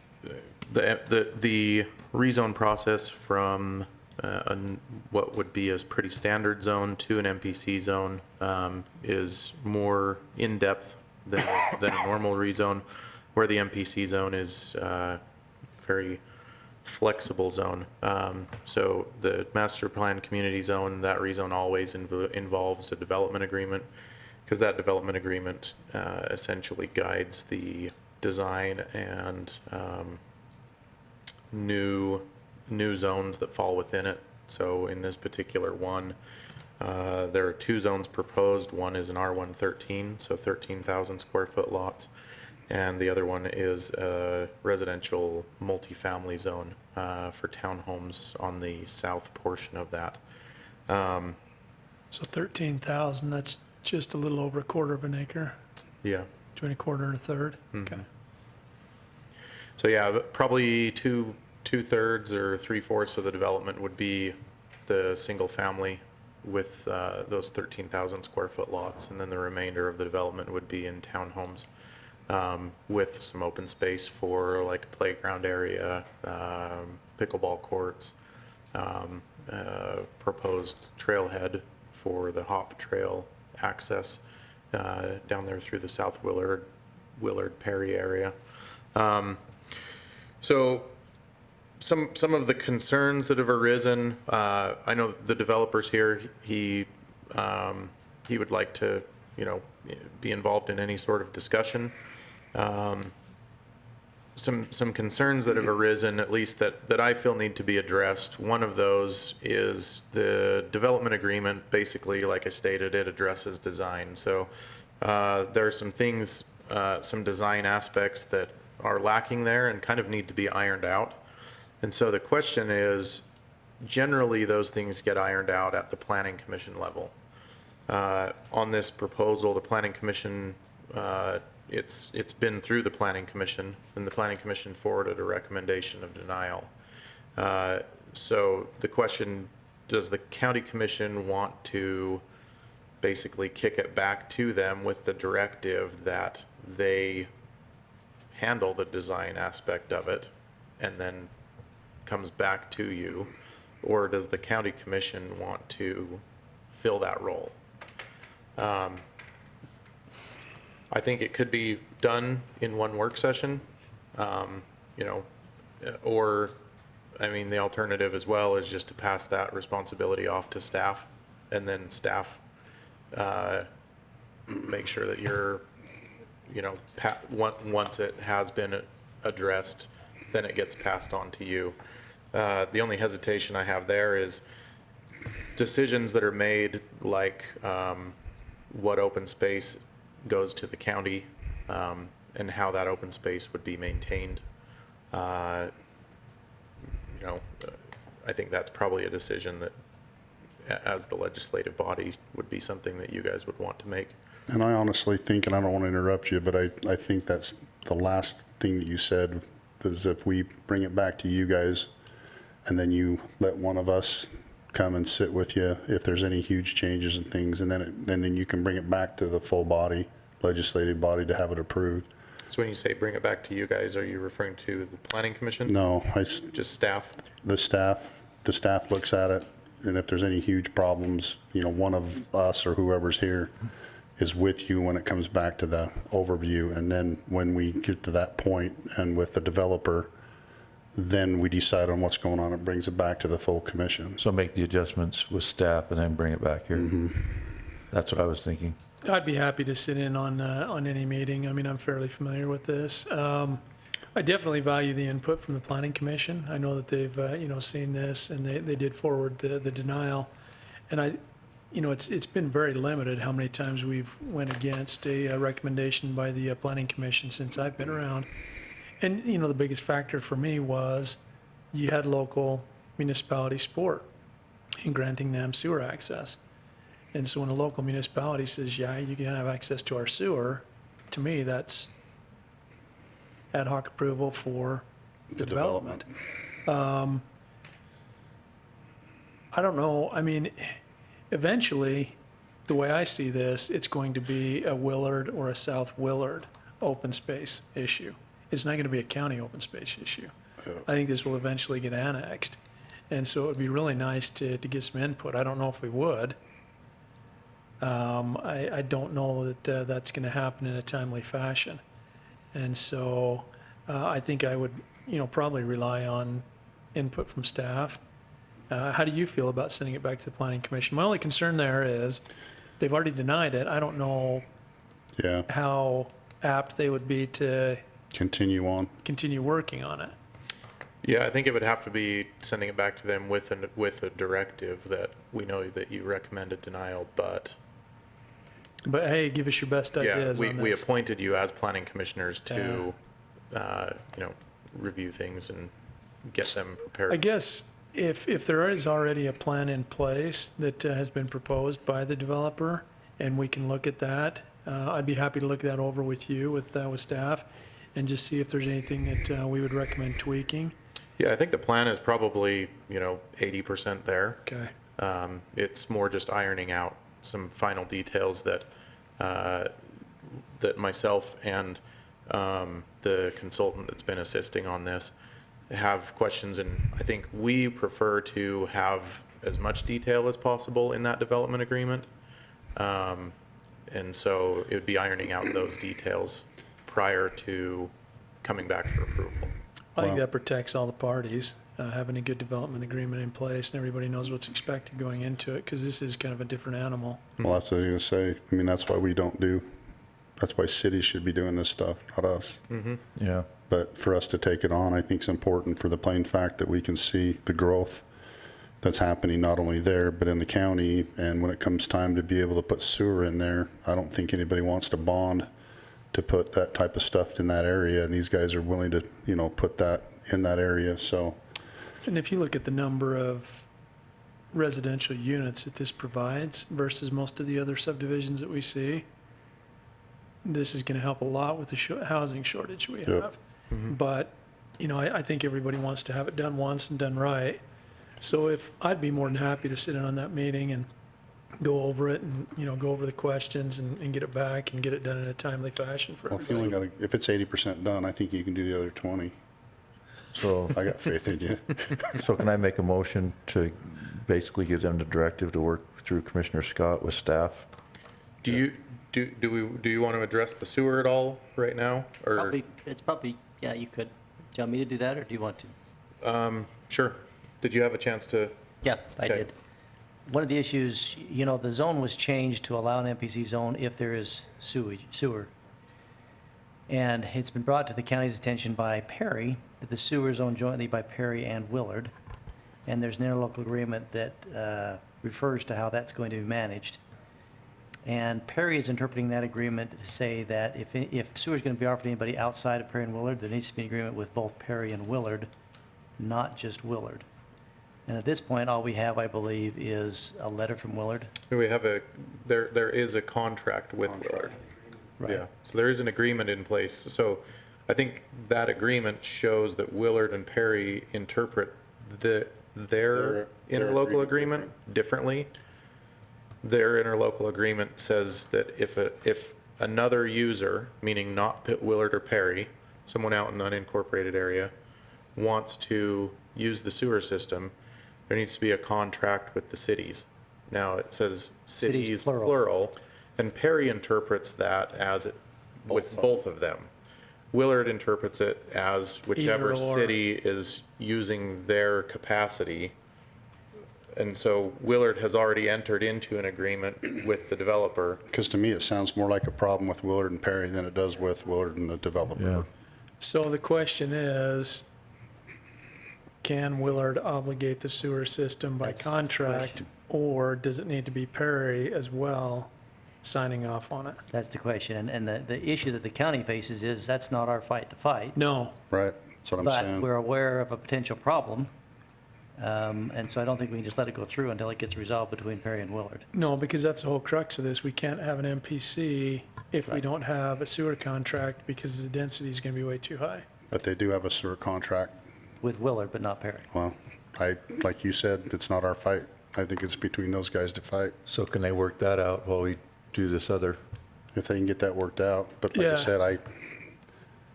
the rezone process from what would be a pretty standard zone to an MPC zone is more in-depth than a normal rezone, where the MPC zone is very flexible zone. So the master plan community zone, that rezone always involves a development agreement, because that development agreement essentially guides the design and new zones that fall within it. So in this particular one, there are 2 zones proposed. One is an R113, so 13,000 square foot lots, and the other one is a residential multifamily zone for townhomes on the south portion of that. So 13,000, that's just a little over a quarter of an acre, Yeah. between a quarter and a third. Okay. So yeah, but probably two-thirds or 3/4 of the development would be the single family with those 13,000 square foot lots, and then the remainder of the development would be in townhomes with some open space for like a playground area, pickleball courts, proposed trailhead for the hop trail access down there through the South Willard Willard, Perry area. So some of the concerns that have arisen, I know the developer's here, he would like to, be involved in any sort of discussion. Some concerns that have arisen, at least that I feel need to be addressed. One of those is the development agreement. Basically, like I stated, it addresses design. So there are some things, some design aspects that are lacking there and kind of need to be ironed out. And so the question is, generally those things get ironed out at the Planning Commission level. On this proposal, the Planning Commission, it's been through the Planning Commission, and the Planning Commission forwarded a recommendation of denial. So the question, does the County Commission want to basically kick it back to them with the directive that they handle the design aspect of it and then comes back to you? Or does the County Commission want to fill that role? I think it could be done in one work session, or, the alternative as well is just to pass that responsibility off to staff, and then staff make sure that you're, once it has been addressed, then it gets passed on to you. The only hesitation I have there is decisions that are made, like what open space goes to the county, and how that open space would be maintained. I think that's probably a decision that, as the legislative body, would be something that you guys would want to make. And I honestly think, and I don't want to interrupt you, but I think that's the last thing that you said, is if we bring it back to you guys, and then you let one of us come and sit with you if there's any huge changes and things, and then you can bring it back to the full body, legislative body, to have it approved. So when you say bring it back to you guys, are you referring to the Planning Commission? No, Just staff? the staff looks at it, and if there's any huge problems, one of us or whoever's here is with you when it comes back to the overview. And then when we get to that point and with the developer, then we decide on what's going on. It brings it back to the full commission. So make the adjustments with staff and then bring it back here. That's what I was thinking. I'd be happy to sit in on any meeting. I'm fairly familiar with this. I definitely value the input from the Planning Commission. I know that they've, seen this, and they did forward the denial. And it's been very limited how many times we've went against a recommendation by the Planning Commission since I've been around. And, the biggest factor for me was you had local municipality support in granting them sewer access. And so when a local municipality says, yeah, you can have access to our sewer, to me, that's ad hoc approval for the development. I don't know. Eventually, the way I see this, it's going to be a Willard or a South Willard open space issue. It's not going to be a county open space issue. I think this will eventually get annexed. And so it would be really nice to get some input. I don't know if we would. I don't know that that's going to happen in a timely fashion. And so I think I would, probably rely on input from staff. How do you feel about sending it back to the Planning Commission? My only concern there is they've already denied it. I don't know how apt they would be to continue working on it. Yeah, I think it would have to be sending it back to them with a directive that we know that you recommended denial, but hey, give us your best ideas on this. We appointed you as planning commissioners to, review things and get them prepared. I guess if there is already a plan in place that has been proposed by the developer, and we can look at that, I'd be happy to look that over with you, with staff, and just see if there's anything that we would recommend tweaking. Yeah, I think the plan is probably, 80% there. Okay. It's more just ironing out some final details that myself and the consultant that's been assisting on this have questions, and I think we prefer to have as much detail as possible in that development agreement. And so it would be ironing out those details prior to coming back for approval. I think Wow. that protects all the parties, having a good development agreement in place, and everybody knows what's expected going into it, because this is kind of a different animal. Well, that's what I was gonna say. I mean, that's why we don't do, that's why cities should be doing this stuff, not us. Yeah. But for us to take it on, I think is important for the plain fact that we can see the growth that's happening not only there, but in the county. And when it comes time to be able to put sewer in there, I don't think anybody wants to bond to put that type of stuff in that area. And these guys are willing to, you know, put that in that area, so. And if you look at the number of residential units that this provides versus most of the other subdivisions that we see, this is going to help a lot with the housing shortage we Yep. have. But, you know, I think everybody wants to have it done once and done right. So if, I'd be more than happy to sit in on that meeting and go over it and, you know, go over the questions and get it back and get it done in a timely fashion for Well, if you only everybody. got, if it's 80% done, I think you can do the other 20. So, I got faith in you. so can I make a motion to basically give them the directive to work through Commissioner Scott with staff? Do you want to address the sewer at all right now? Or, Probably, yeah, you could. Do you want me to do that, or do you want to? sure. Did you have a chance to? Yeah, I Okay. did. One of the issues, you know, the zone was changed to allow an NPC zone if there is sewer. And it's been brought to the county's attention by Perry that the sewer is owned jointly by Perry and Willard. And there's an interlocal agreement that refers to how that's going to be managed. And Perry is interpreting that agreement to say that if sewer is going to be offered to anybody outside of Perry and Willard, there needs to be an agreement with both Perry and Willard, not just Willard. And at this point, all we have, I believe, is a letter from Willard. We have there is a contract with Willard. Yeah, so there is an agreement in place. So I think that agreement shows that Willard and Perry interpret their interlocal agreement differently. Their interlocal agreement says that if another user, meaning not Willard or Perry, someone out in the unincorporated area, wants to use the sewer system, there needs to be a contract with the cities. Now, it says cities plural, and Perry interprets that as it with both of them. Willard interprets it as whichever Either or. city is using their capacity. And so Willard has already entered into an agreement with the developer. Because to me, it sounds more like a problem with Willard and Perry than it does with Willard and the Yeah. developer. So the question is, can Willard obligate the sewer system by That's the contract? question. Or does it need to be Perry as well signing off on it? That's the question. And the issue that the county faces is that's not our fight to fight. No, Right, that's what I'm But saying. we're aware of a potential problem. And so I don't think we can just let it go through until it gets resolved between Perry and Willard. no, because that's the whole crux of this. We can't have an MPC if we Right. don't have a sewer contract because the density is going to be way too high. But they do have a sewer contract. With Willard, but not Perry. Well, like you said, it's not our fight. I think it's between those guys to fight, So can they work that out while we do this other? if they can get that worked out. But like I Yeah. said, Yeah, as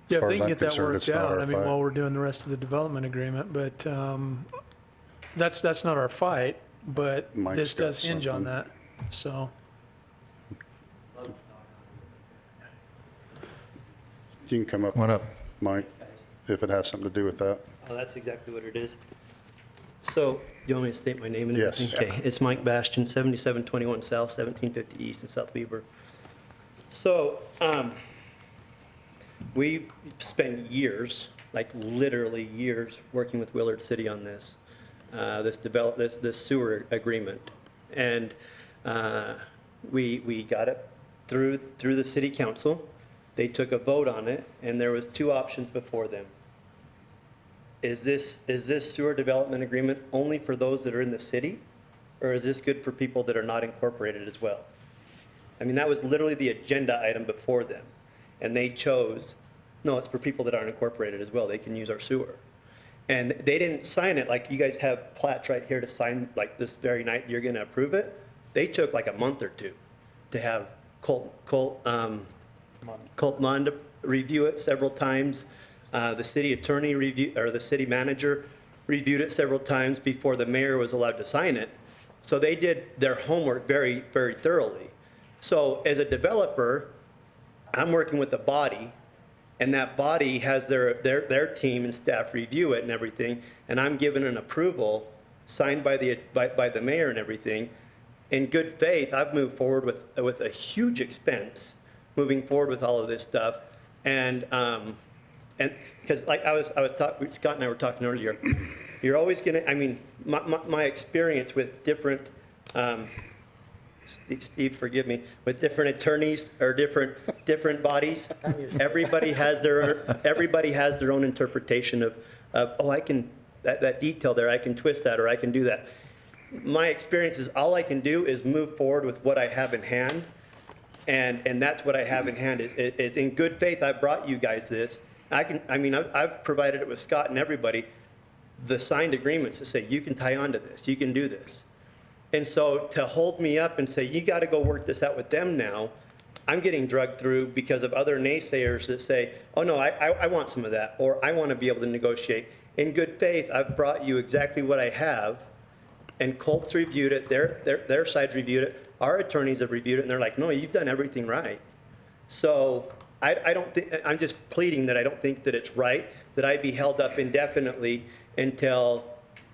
if far they as can I'm get that concerned, worked it's not out, our I mean, fight. while we're doing the rest of the development agreement, but that's not our fight, but Mike's this got does hinge on something. that, so. You can come up, One up. Mike, if it has something to do with that. Oh, that's exactly what it is. So, you want me to state my name and Yes. everything? Okay, it's Mike Bastian, 7721 South, 1750 East in South Weber. So, we spent years, like literally years, working with Willard City on this, this sewer agreement. And we got it through the city council. They took a vote on it, and there was two options before them. Is this sewer development agreement only for those that are in the city? Or is this good for people that are not incorporated as well? I mean, that was literally the agenda item before them. And they chose, no, it's for people that aren't incorporated as well. They can use our sewer. And they didn't sign it like you guys have plats right here to sign like this very night you're gonna approve it. They took like a month or two to have Colt Mund review it several times. The city attorney or the city manager reviewed it several times before the mayor was allowed to sign it. So they did their homework very, very thoroughly. So as a developer, I'm working with the body and that body has their team and staff review it and everything, and I'm given an approval signed by the mayor and everything, in good faith, I've moved forward with a huge expense, moving forward with all of this stuff, and because like I was talking, Scott and I were talking earlier, you're always gonna, I mean, my experience with different, Steve, forgive me, with different attorneys or different bodies, everybody has their own interpretation of oh, I can, that detail there, I can twist that, or I can do that. My experience is all I can do is move forward with what I have in hand, and that's what I have in hand is in good faith. I brought you guys this. I've provided it with Scott and everybody, the signed agreements to say you can tie on to this, you can do this. And so to hold me up and say you got to go work this out with them now, I'm getting drugged through because of other naysayers that say, oh no, I want some of that, or I want to be able to negotiate. In good faith, I've brought you exactly what I have, and Colt's reviewed it, their side's reviewed it, our attorneys have reviewed it, and they're like, no, you've done everything right. So I don't think, I'm just pleading that I don't think that it's right that I be held up indefinitely until,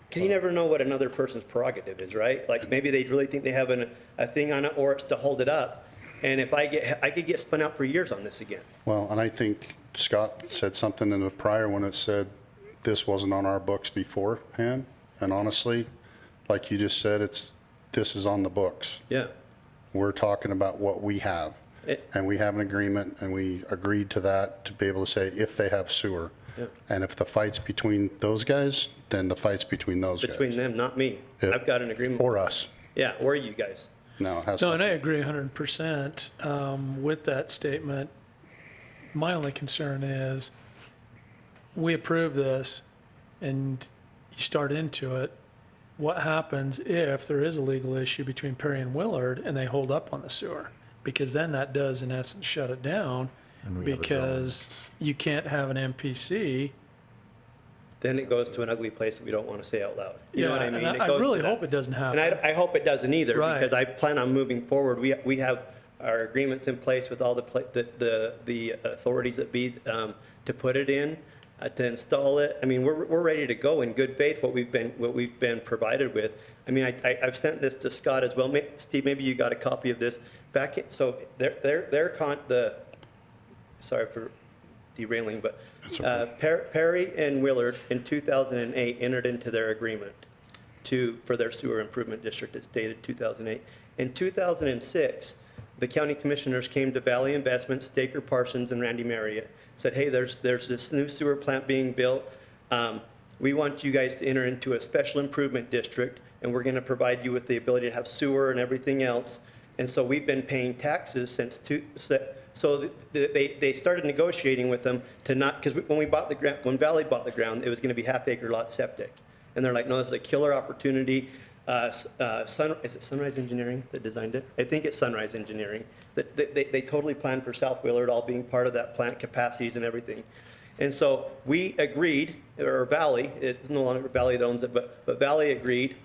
because you never know what another person's prerogative is, right? Like maybe they really think they have a thing on it, or it's to hold it up. And if I could get spun out for years on this again. Well, and I think Scott said something in the prior one that said this wasn't on our books beforehand. And honestly, like you just said, this is on the books. Yeah. We're talking about what we have. And we have an agreement, and we agreed to that to be able to say if they have sewer. Yeah. And if the fight's between those guys, then the fight's between those guys. Between them, not me. Yeah. I've got an agreement. Or us. Yeah, or you guys. No, it has No, to. and I agree 100% with that statement. My only concern is we approve this and you start into it. What happens if there is a legal issue between Perry and Willard and they hold up on the sewer? Because then that does in essence shut it down, because you can't have an MPC. Then it goes to an ugly place that we don't want to say out loud. You know what I mean? And It I goes really to that. hope it doesn't happen. And I hope it doesn't either, Right. because I plan on moving forward. We have our agreements in place with all the authorities that be, to put it in, to install it. I mean, we're ready to go in good faith, what we've been provided with. I mean, I've sent this to Scott as well. Steve, maybe you got a copy of this back in, so sorry for derailing, but Perry and Willard in 2008 entered into their agreement for their sewer improvement district. It's dated 2008. In 2006, the county commissioners came to Valley Investments, Staker Parsons, and Randy Marriott, said, hey, there's this new sewer plant being built. We want you guys to enter into a special improvement district, and we're going to provide you with the ability to have sewer and everything else. And so we've been paying taxes since so they started negotiating with them to not, because when Valley bought the ground, it was going to be half-acre lot septic. And they're like, no, this is a killer opportunity. Is it Sunrise Engineering that designed it? I think it's Sunrise Engineering. They totally planned for South Willard, all being part of that plant capacities and everything. And so we agreed, or Valley, it's no longer Valley that owns it, but Valley agreed,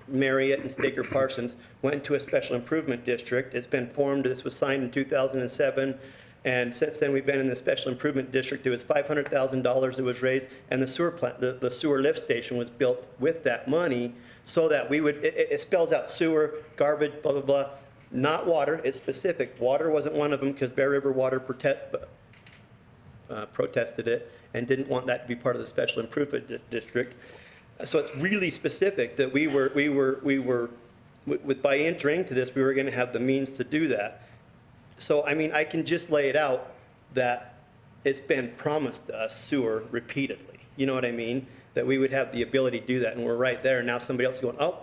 Marriott and Staker Parsons went into a special improvement district. It's been formed, this was signed in 2007, and since then we've been in the special improvement district. It was $500,000 that was raised, and the sewer plant, the sewer lift station was built with that money, so that we would, it spells out sewer, garbage, blah, blah, blah, not water, it's specific. Water wasn't one of them because Bear River Water protested it and didn't want that to be part of the special improvement district. So it's really specific that we were, by entering to this, we were going to have the means to do that. So, I mean, I can just lay it out that it's been promised to us sewer repeatedly. You know what I mean? That we would have the ability to do that, and we're right there. And now somebody else is going, oh,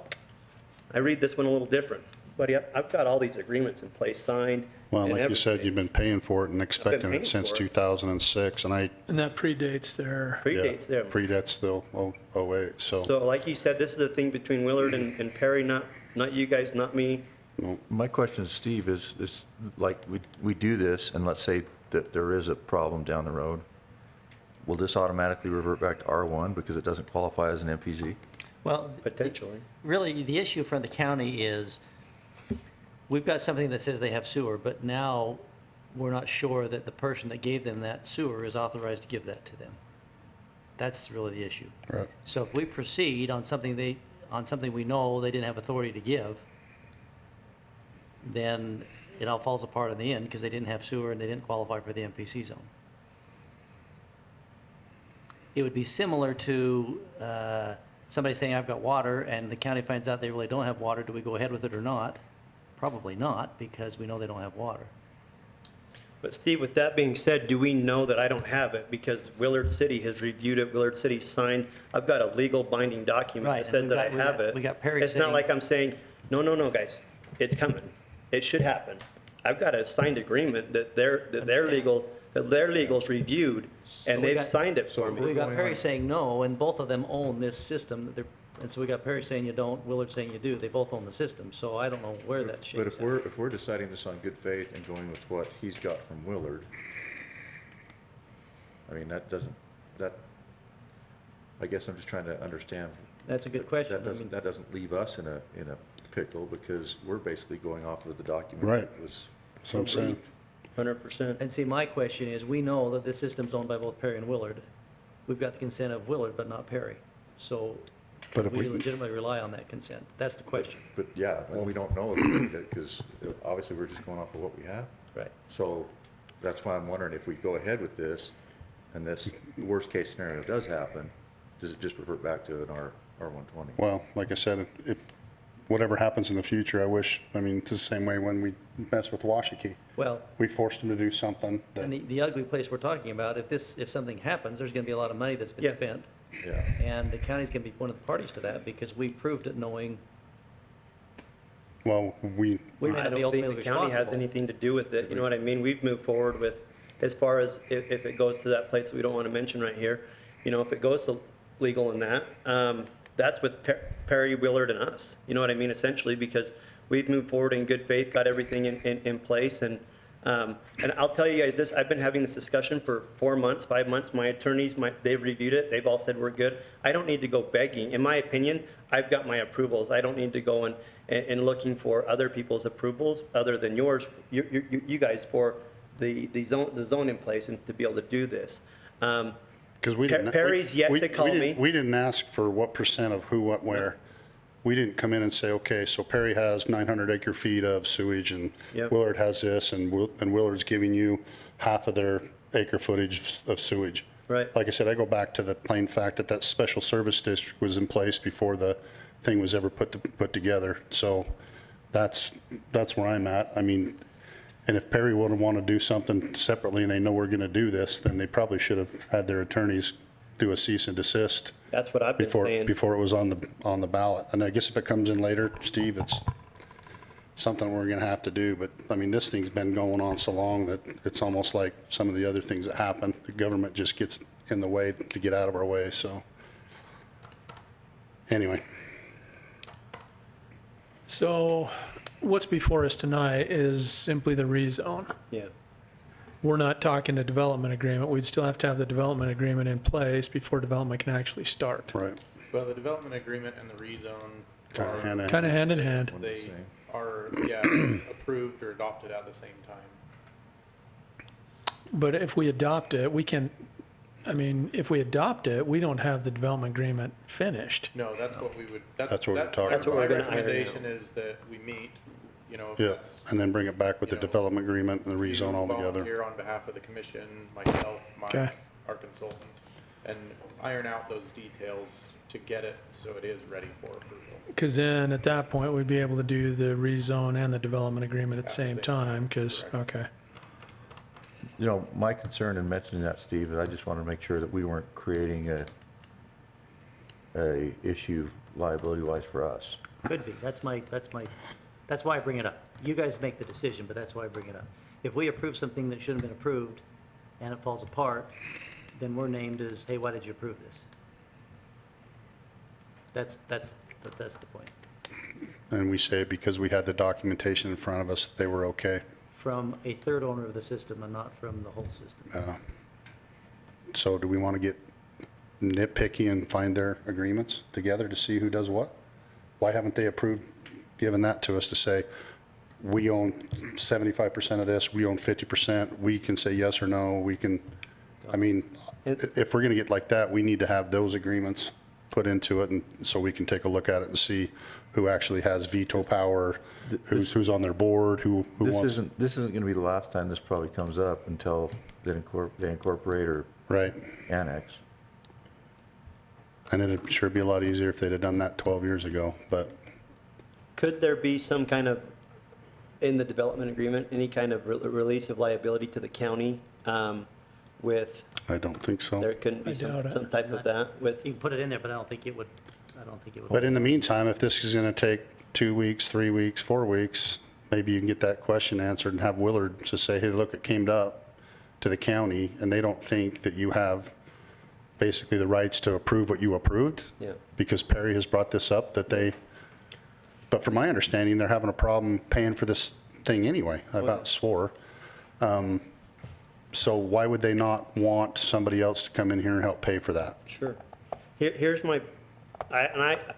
I read this one a little different. Buddy, I've got all these agreements in place, signed. Well, and like you said, everything. you've been paying for it and expecting paying it since for it. 2006, and And that predates their, Predates them. Predates still 08, so. So like you said, this is a thing between Willard and Perry, not you guys, not me. My question, Steve, is like we do this, and let's say that there is a problem down the road. Will this automatically revert back to R1 because it doesn't qualify as an MPZ? Well, Potentially. really, the issue from the county is, we've got something that says they have sewer, but now we're not sure that the person that gave them that sewer is authorized to give that to them. That's really the issue. Right. So if we proceed on something we know they didn't have authority to give, then it all falls apart in the end because they didn't have sewer and they didn't qualify for the MPC zone. It would be similar to somebody saying, I've got water, and the county finds out they really don't have water. Do we go ahead with it or not? Probably not, because we know they don't have water. But Steve, with that being said, do we know that I don't have it? Because Willard City has reviewed it, Willard City signed, I've got a legal binding document Right, that says and that I have it. we got Perry It's not saying- like I'm saying, no, guys, it's coming. It should happen. I've got a signed agreement that their legal's reviewed, and we they've got- signed it for We me. got Perry saying no, and both of them own this system. And so we got Perry saying you don't, Willard saying you do. They both own the system, so I don't know where that But shakes if out. we're deciding this on good faith and going with what he's got from Willard, I mean, I guess I'm just trying to understand. That's a good question. That I mean- doesn't leave us in a pickle because we're basically going off of the document. Right. that was So I'm saying, 100%. And see, my question is, we know that this system's owned by both Perry and Willard. We've got the consent of Willard, but not Perry. So But if we we- legitimately rely on that consent. That's the question. But yeah, and we don't know because obviously we're just going off of what we have. Right. So that's why I'm wondering if we go ahead with this and this worst case scenario does happen, does it just revert back to an R120? well, like I said, if whatever happens in the future, I mean, it's the same way when we mess with Washakie. Well, We forced them to do something that, and the ugly place we're talking about, if something happens, there's gonna be a lot of money that's been Yeah. spent. Yeah. And the county's gonna be one of the parties to that because we proved it knowing well, we, we may I not be don't think ultimately the county has responsible. anything to do with it, you know what I mean? We've moved forward with, as far as if it goes to that place that we don't want to mention right here, you know, if it goes to legal in that, that's with Perry, Willard, and us, you know what I mean, essentially, because we've moved forward in good faith, got everything in place, and I'll tell you guys this, I've been having this discussion for 4 months, 5 months, my attorneys, they've reviewed it, they've all said we're good. I don't need to go begging, in my opinion, I've got my approvals, I don't need to go and looking for other people's approvals other than yours, you guys for the zone in place and to be able to do this. because we didn't. Perry's yet we- to call we didn't- me. We didn't ask for what percent of who, what, where. We didn't come in and say, okay, so Perry has 900 acre feet of sewage and Yep. Willard has this and Willard's giving you half of their acre footage of sewage. Right. Like I said, I go back to the plain fact that that special service district was in place before the thing was ever put together. So that's where I'm at. I mean, and if Perry would want to do something separately and they know we're going to do this, then they probably should have had their attorneys do a cease and desist That's what I've been saying. before it was on the ballot. And I guess if it comes in later, Steve, it's something we're gonna have to do, but, I mean, this thing's been going on so long that it's almost like some of the other things that happen, the government just gets in the way to get out of our way, so. Anyway, So what's before us tonight is simply the rezone. Yeah. We're not talking a development agreement. We'd still have to have the development agreement in place before development can actually start. right, Well, the development agreement and the rezone kind of hand in. Kind of hand in hand. One and the they same. are, approved or adopted at the same time. But if we adopt it, we can, I mean, if we adopt it, we don't have the development agreement finished. No, that's what we would, That's what we're talking That's what we're My gonna iron out. recommendation is that we meet, you know, if Yeah, that's. and then bring it back with the you know, development agreement and the you rezone altogether. volunteer on behalf of the commission, myself, Okay. Mike, our consultant, and iron out those details to get it so it is ready for approval. Because then at that point, we'd be able to do the rezone and the development agreement at the same time, because, Correct. okay. You know, my concern in mentioning that, Steve, is I just want to make sure that we weren't creating a issue liability-wise for us. Could be. That's why I bring it up. You guys make the decision, but that's why I bring it up. If we approve something that shouldn't have been approved and it falls apart, then we're named as, hey, why did you approve this? That's the point. And we say because we had the documentation in front of us, they were okay. From a third owner of the system and not from the whole system. So do we want to get nitpicky and find their agreements together to see who does what? Why haven't they given that to us to say, we own 75% of this, we own 50%, we can say yes or no, we can, I mean, if we're gonna get like that, we need to have those agreements put into it, and so we can take a look at it and see who actually has veto power, who's on their board, who wants. This isn't gonna be the last time this probably comes up until they incorporate or Right. annex. And it'd sure be a lot easier if they'd have done that 12 years ago, but Could there be some kind of, in the development agreement, any kind of release of liability to the county with, I don't think so. there couldn't be I doubt it. some type of that with, You can put it in there, but I don't think it would. But in the meantime, if this is gonna take 2 weeks, 3 weeks, 4 weeks, maybe you can get that question answered and have Willard to say, hey, look, it came up to the county, and they don't think that you have basically the rights to approve what you approved. yeah. Because Perry has brought this up, that they, but from my understanding, they're having a problem paying for this thing anyway, I about swore. So why would they not want somebody else to come in here and help pay for that? Sure. Here's my,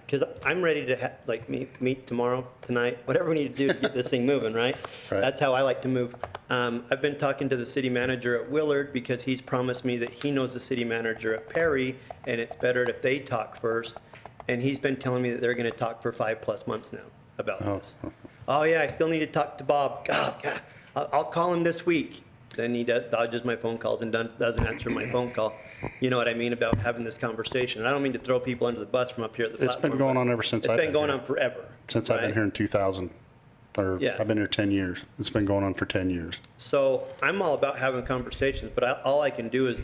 because I'm ready to like meet tomorrow, tonight, whatever we need to do to get this thing moving, right? Right. That's how I like to move. I've been talking to the city manager at Willard because he's promised me that he knows the city manager at Perry, and it's better if they talk first. And he's been telling me that they're gonna talk for 5+ months now about this. Oh yeah, I still need to talk to Bob. God, I'll call him this week. Then he dodges my phone calls and doesn't answer my phone call. You know what I mean about having this conversation. And I don't mean to throw people under the bus from up here at the platform. It's been going on ever since I've been It's been going here. on forever. Since I've been right? here in 2000, or Yeah. I've been here 10 years. It's been going on for 10 years. So I'm all about having conversations, but all I can do is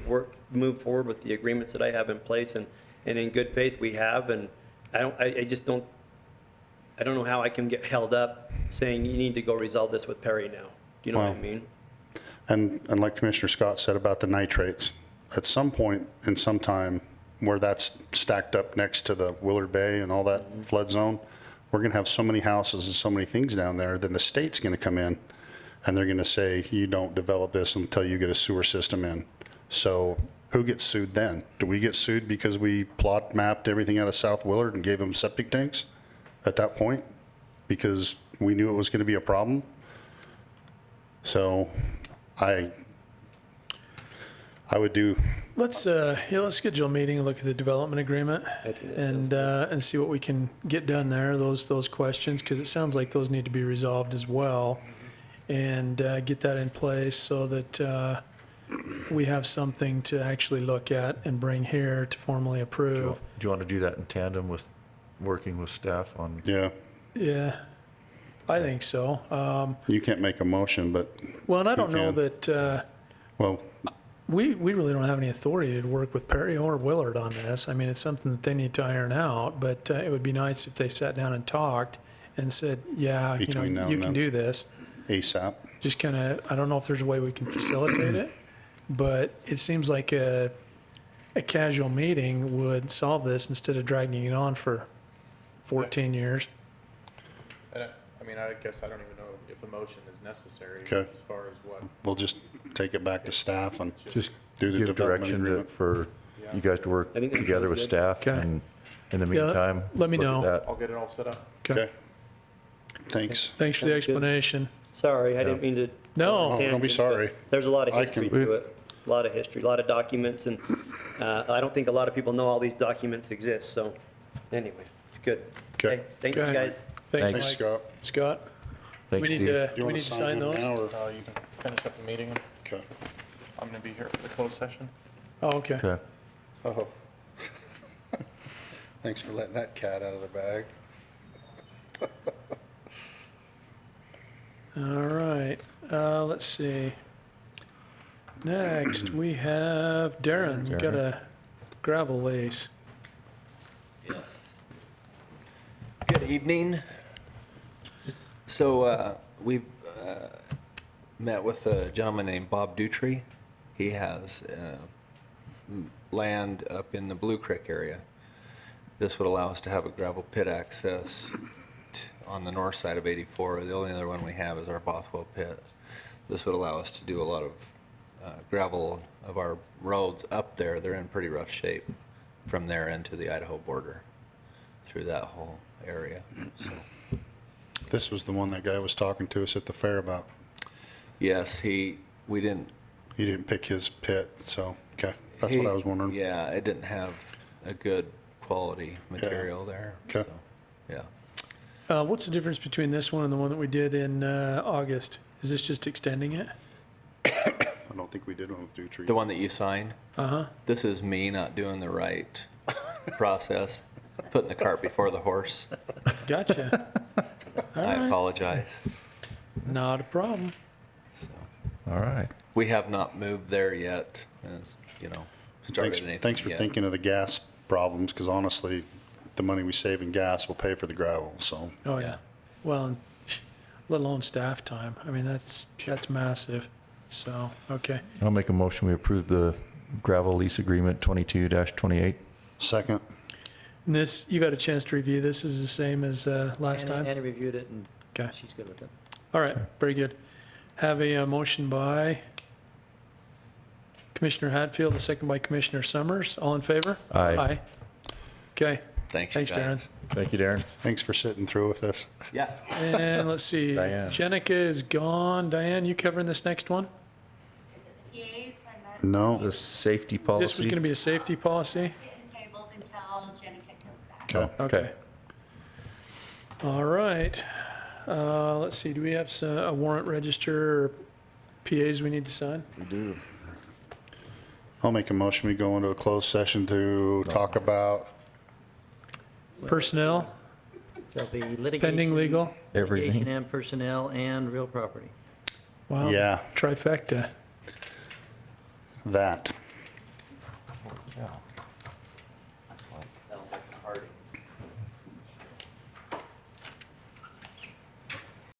move forward with the agreements that I have in place, and in good faith we have. And I just don't know how I can get held up saying you need to go resolve this with Perry now. Do you know what I Wow. mean? And like Commissioner Scott said about the nitrates, at some point in some time where that's stacked up next to the Willard Bay and all that flood zone, we're going to have so many houses and so many things down there, then the state's going to come in and they're going to say, you don't develop this until you get a sewer system in. So who gets sued then? Do we get sued because we plot mapped everything out of South Willard and gave them septic tanks at that point? Because we knew it was going to be a problem? So I would do, Let's schedule a meeting and look at the development agreement I think that and see what we can get done there, those questions, because it sounds like those need to be resolved as well. And get that in place so that we have something to actually look at and bring here to formally approve. Do you want to do that in tandem with working with staff on? yeah, Yeah, I think so. you can't make a motion, but, Well, and I don't know can. that, well, we really don't have any authority to work with Perry or Willard on this. I mean, it's something that they need to iron out, but it would be nice if they sat down and talked and said, yeah, Between now you and can then. do this. ASAP. Just kind of, I don't know if there's a way we can facilitate it, but it seems like a casual meeting would solve this instead of dragging it on for 14 years. I mean, I guess I don't even know if a motion is necessary Okay. as far as what. We'll just take it back to staff and Just do the give development direction agreement. for you guys to work I think that together sounds with good. staff, Okay. and in the Yeah, meantime, let me look at know. that. I'll get it all set up. Okay. Thanks. Thanks for the Sounds good. explanation. Sorry, I didn't mean to. No. Oh, don't be sorry. But there's a lot of I history can- to it, a lot of history, a lot of documents, and I don't think a lot of people know all these documents exist, so anyway, it's good. Okay. Thanks, Okay. guys. Thanks, Thanks, Mike. Scott. Scott, Thanks, we need Steve. to, You we wanna need to sign them those? now, or- You can finish up the meeting. Okay. I'm gonna be here for the closed session. Oh, okay. Okay. Oh. Thanks for letting that cat out of the bag. All right, let's see. Next, we have Darren. We've got a gravel lease. Yes. Good evening. So we've met with a gentleman named Bob Dutry. He has land up in the Blue Creek area. This would allow us to have a gravel pit access on the north side of 84. The only other one we have is our Bothwell pit. This would allow us to do a lot of gravel of our roads up there. They're in pretty rough shape from there into the Idaho border through that whole area. So This was the one that guy was talking to us at the fair about. Yes, we didn't. He didn't pick his pit, so, okay, that's what I was wondering. Yeah, it didn't have a good quality material there. Okay. so, Yeah. What's the difference between this one and the one that we did in August? Is this just extending it? I don't think we did one with dew tree. The one that you signed, Uh-huh. this is me not doing the right process, putting the cart before the horse. Gotcha. All I right. apologize. Not a problem. So, All right. we have not moved there yet, started anything Thanks for yet. thinking of the gas problems, because honestly, the money we save in gas will pay for the gravel, so. Oh, yeah. Well, and let alone staff time. I mean, that's massive. So, okay. I'll make a motion, we approve the gravel lease agreement 22-28. Second, And this, you got a chance to review this, is the same as last time? Annie reviewed it, and Okay. she's good with it. All right, very good. Have a motion by Commissioner Hadfield, a second by Commissioner Summers. All in favor? Aye. Okay, Thanks, you thanks, guys. Darren. Thank you, Darren. thanks for sitting through with us. Yeah. And let's see, Diane. Jenica is gone. Diane, you covering this next one? PAs and No, The safety policy. This was going to be a safety policy? getting tabled until Jenica comes back. okay. Okay. All right. Let's see, do we have a warrant register or PAs we need to sign? We do. I'll make a motion, we go into a closed session to talk about, Personnel, There'll be litigation. pending legal? Everything. Litigation and personnel and real property. Wow. Yeah. Trifecta. that.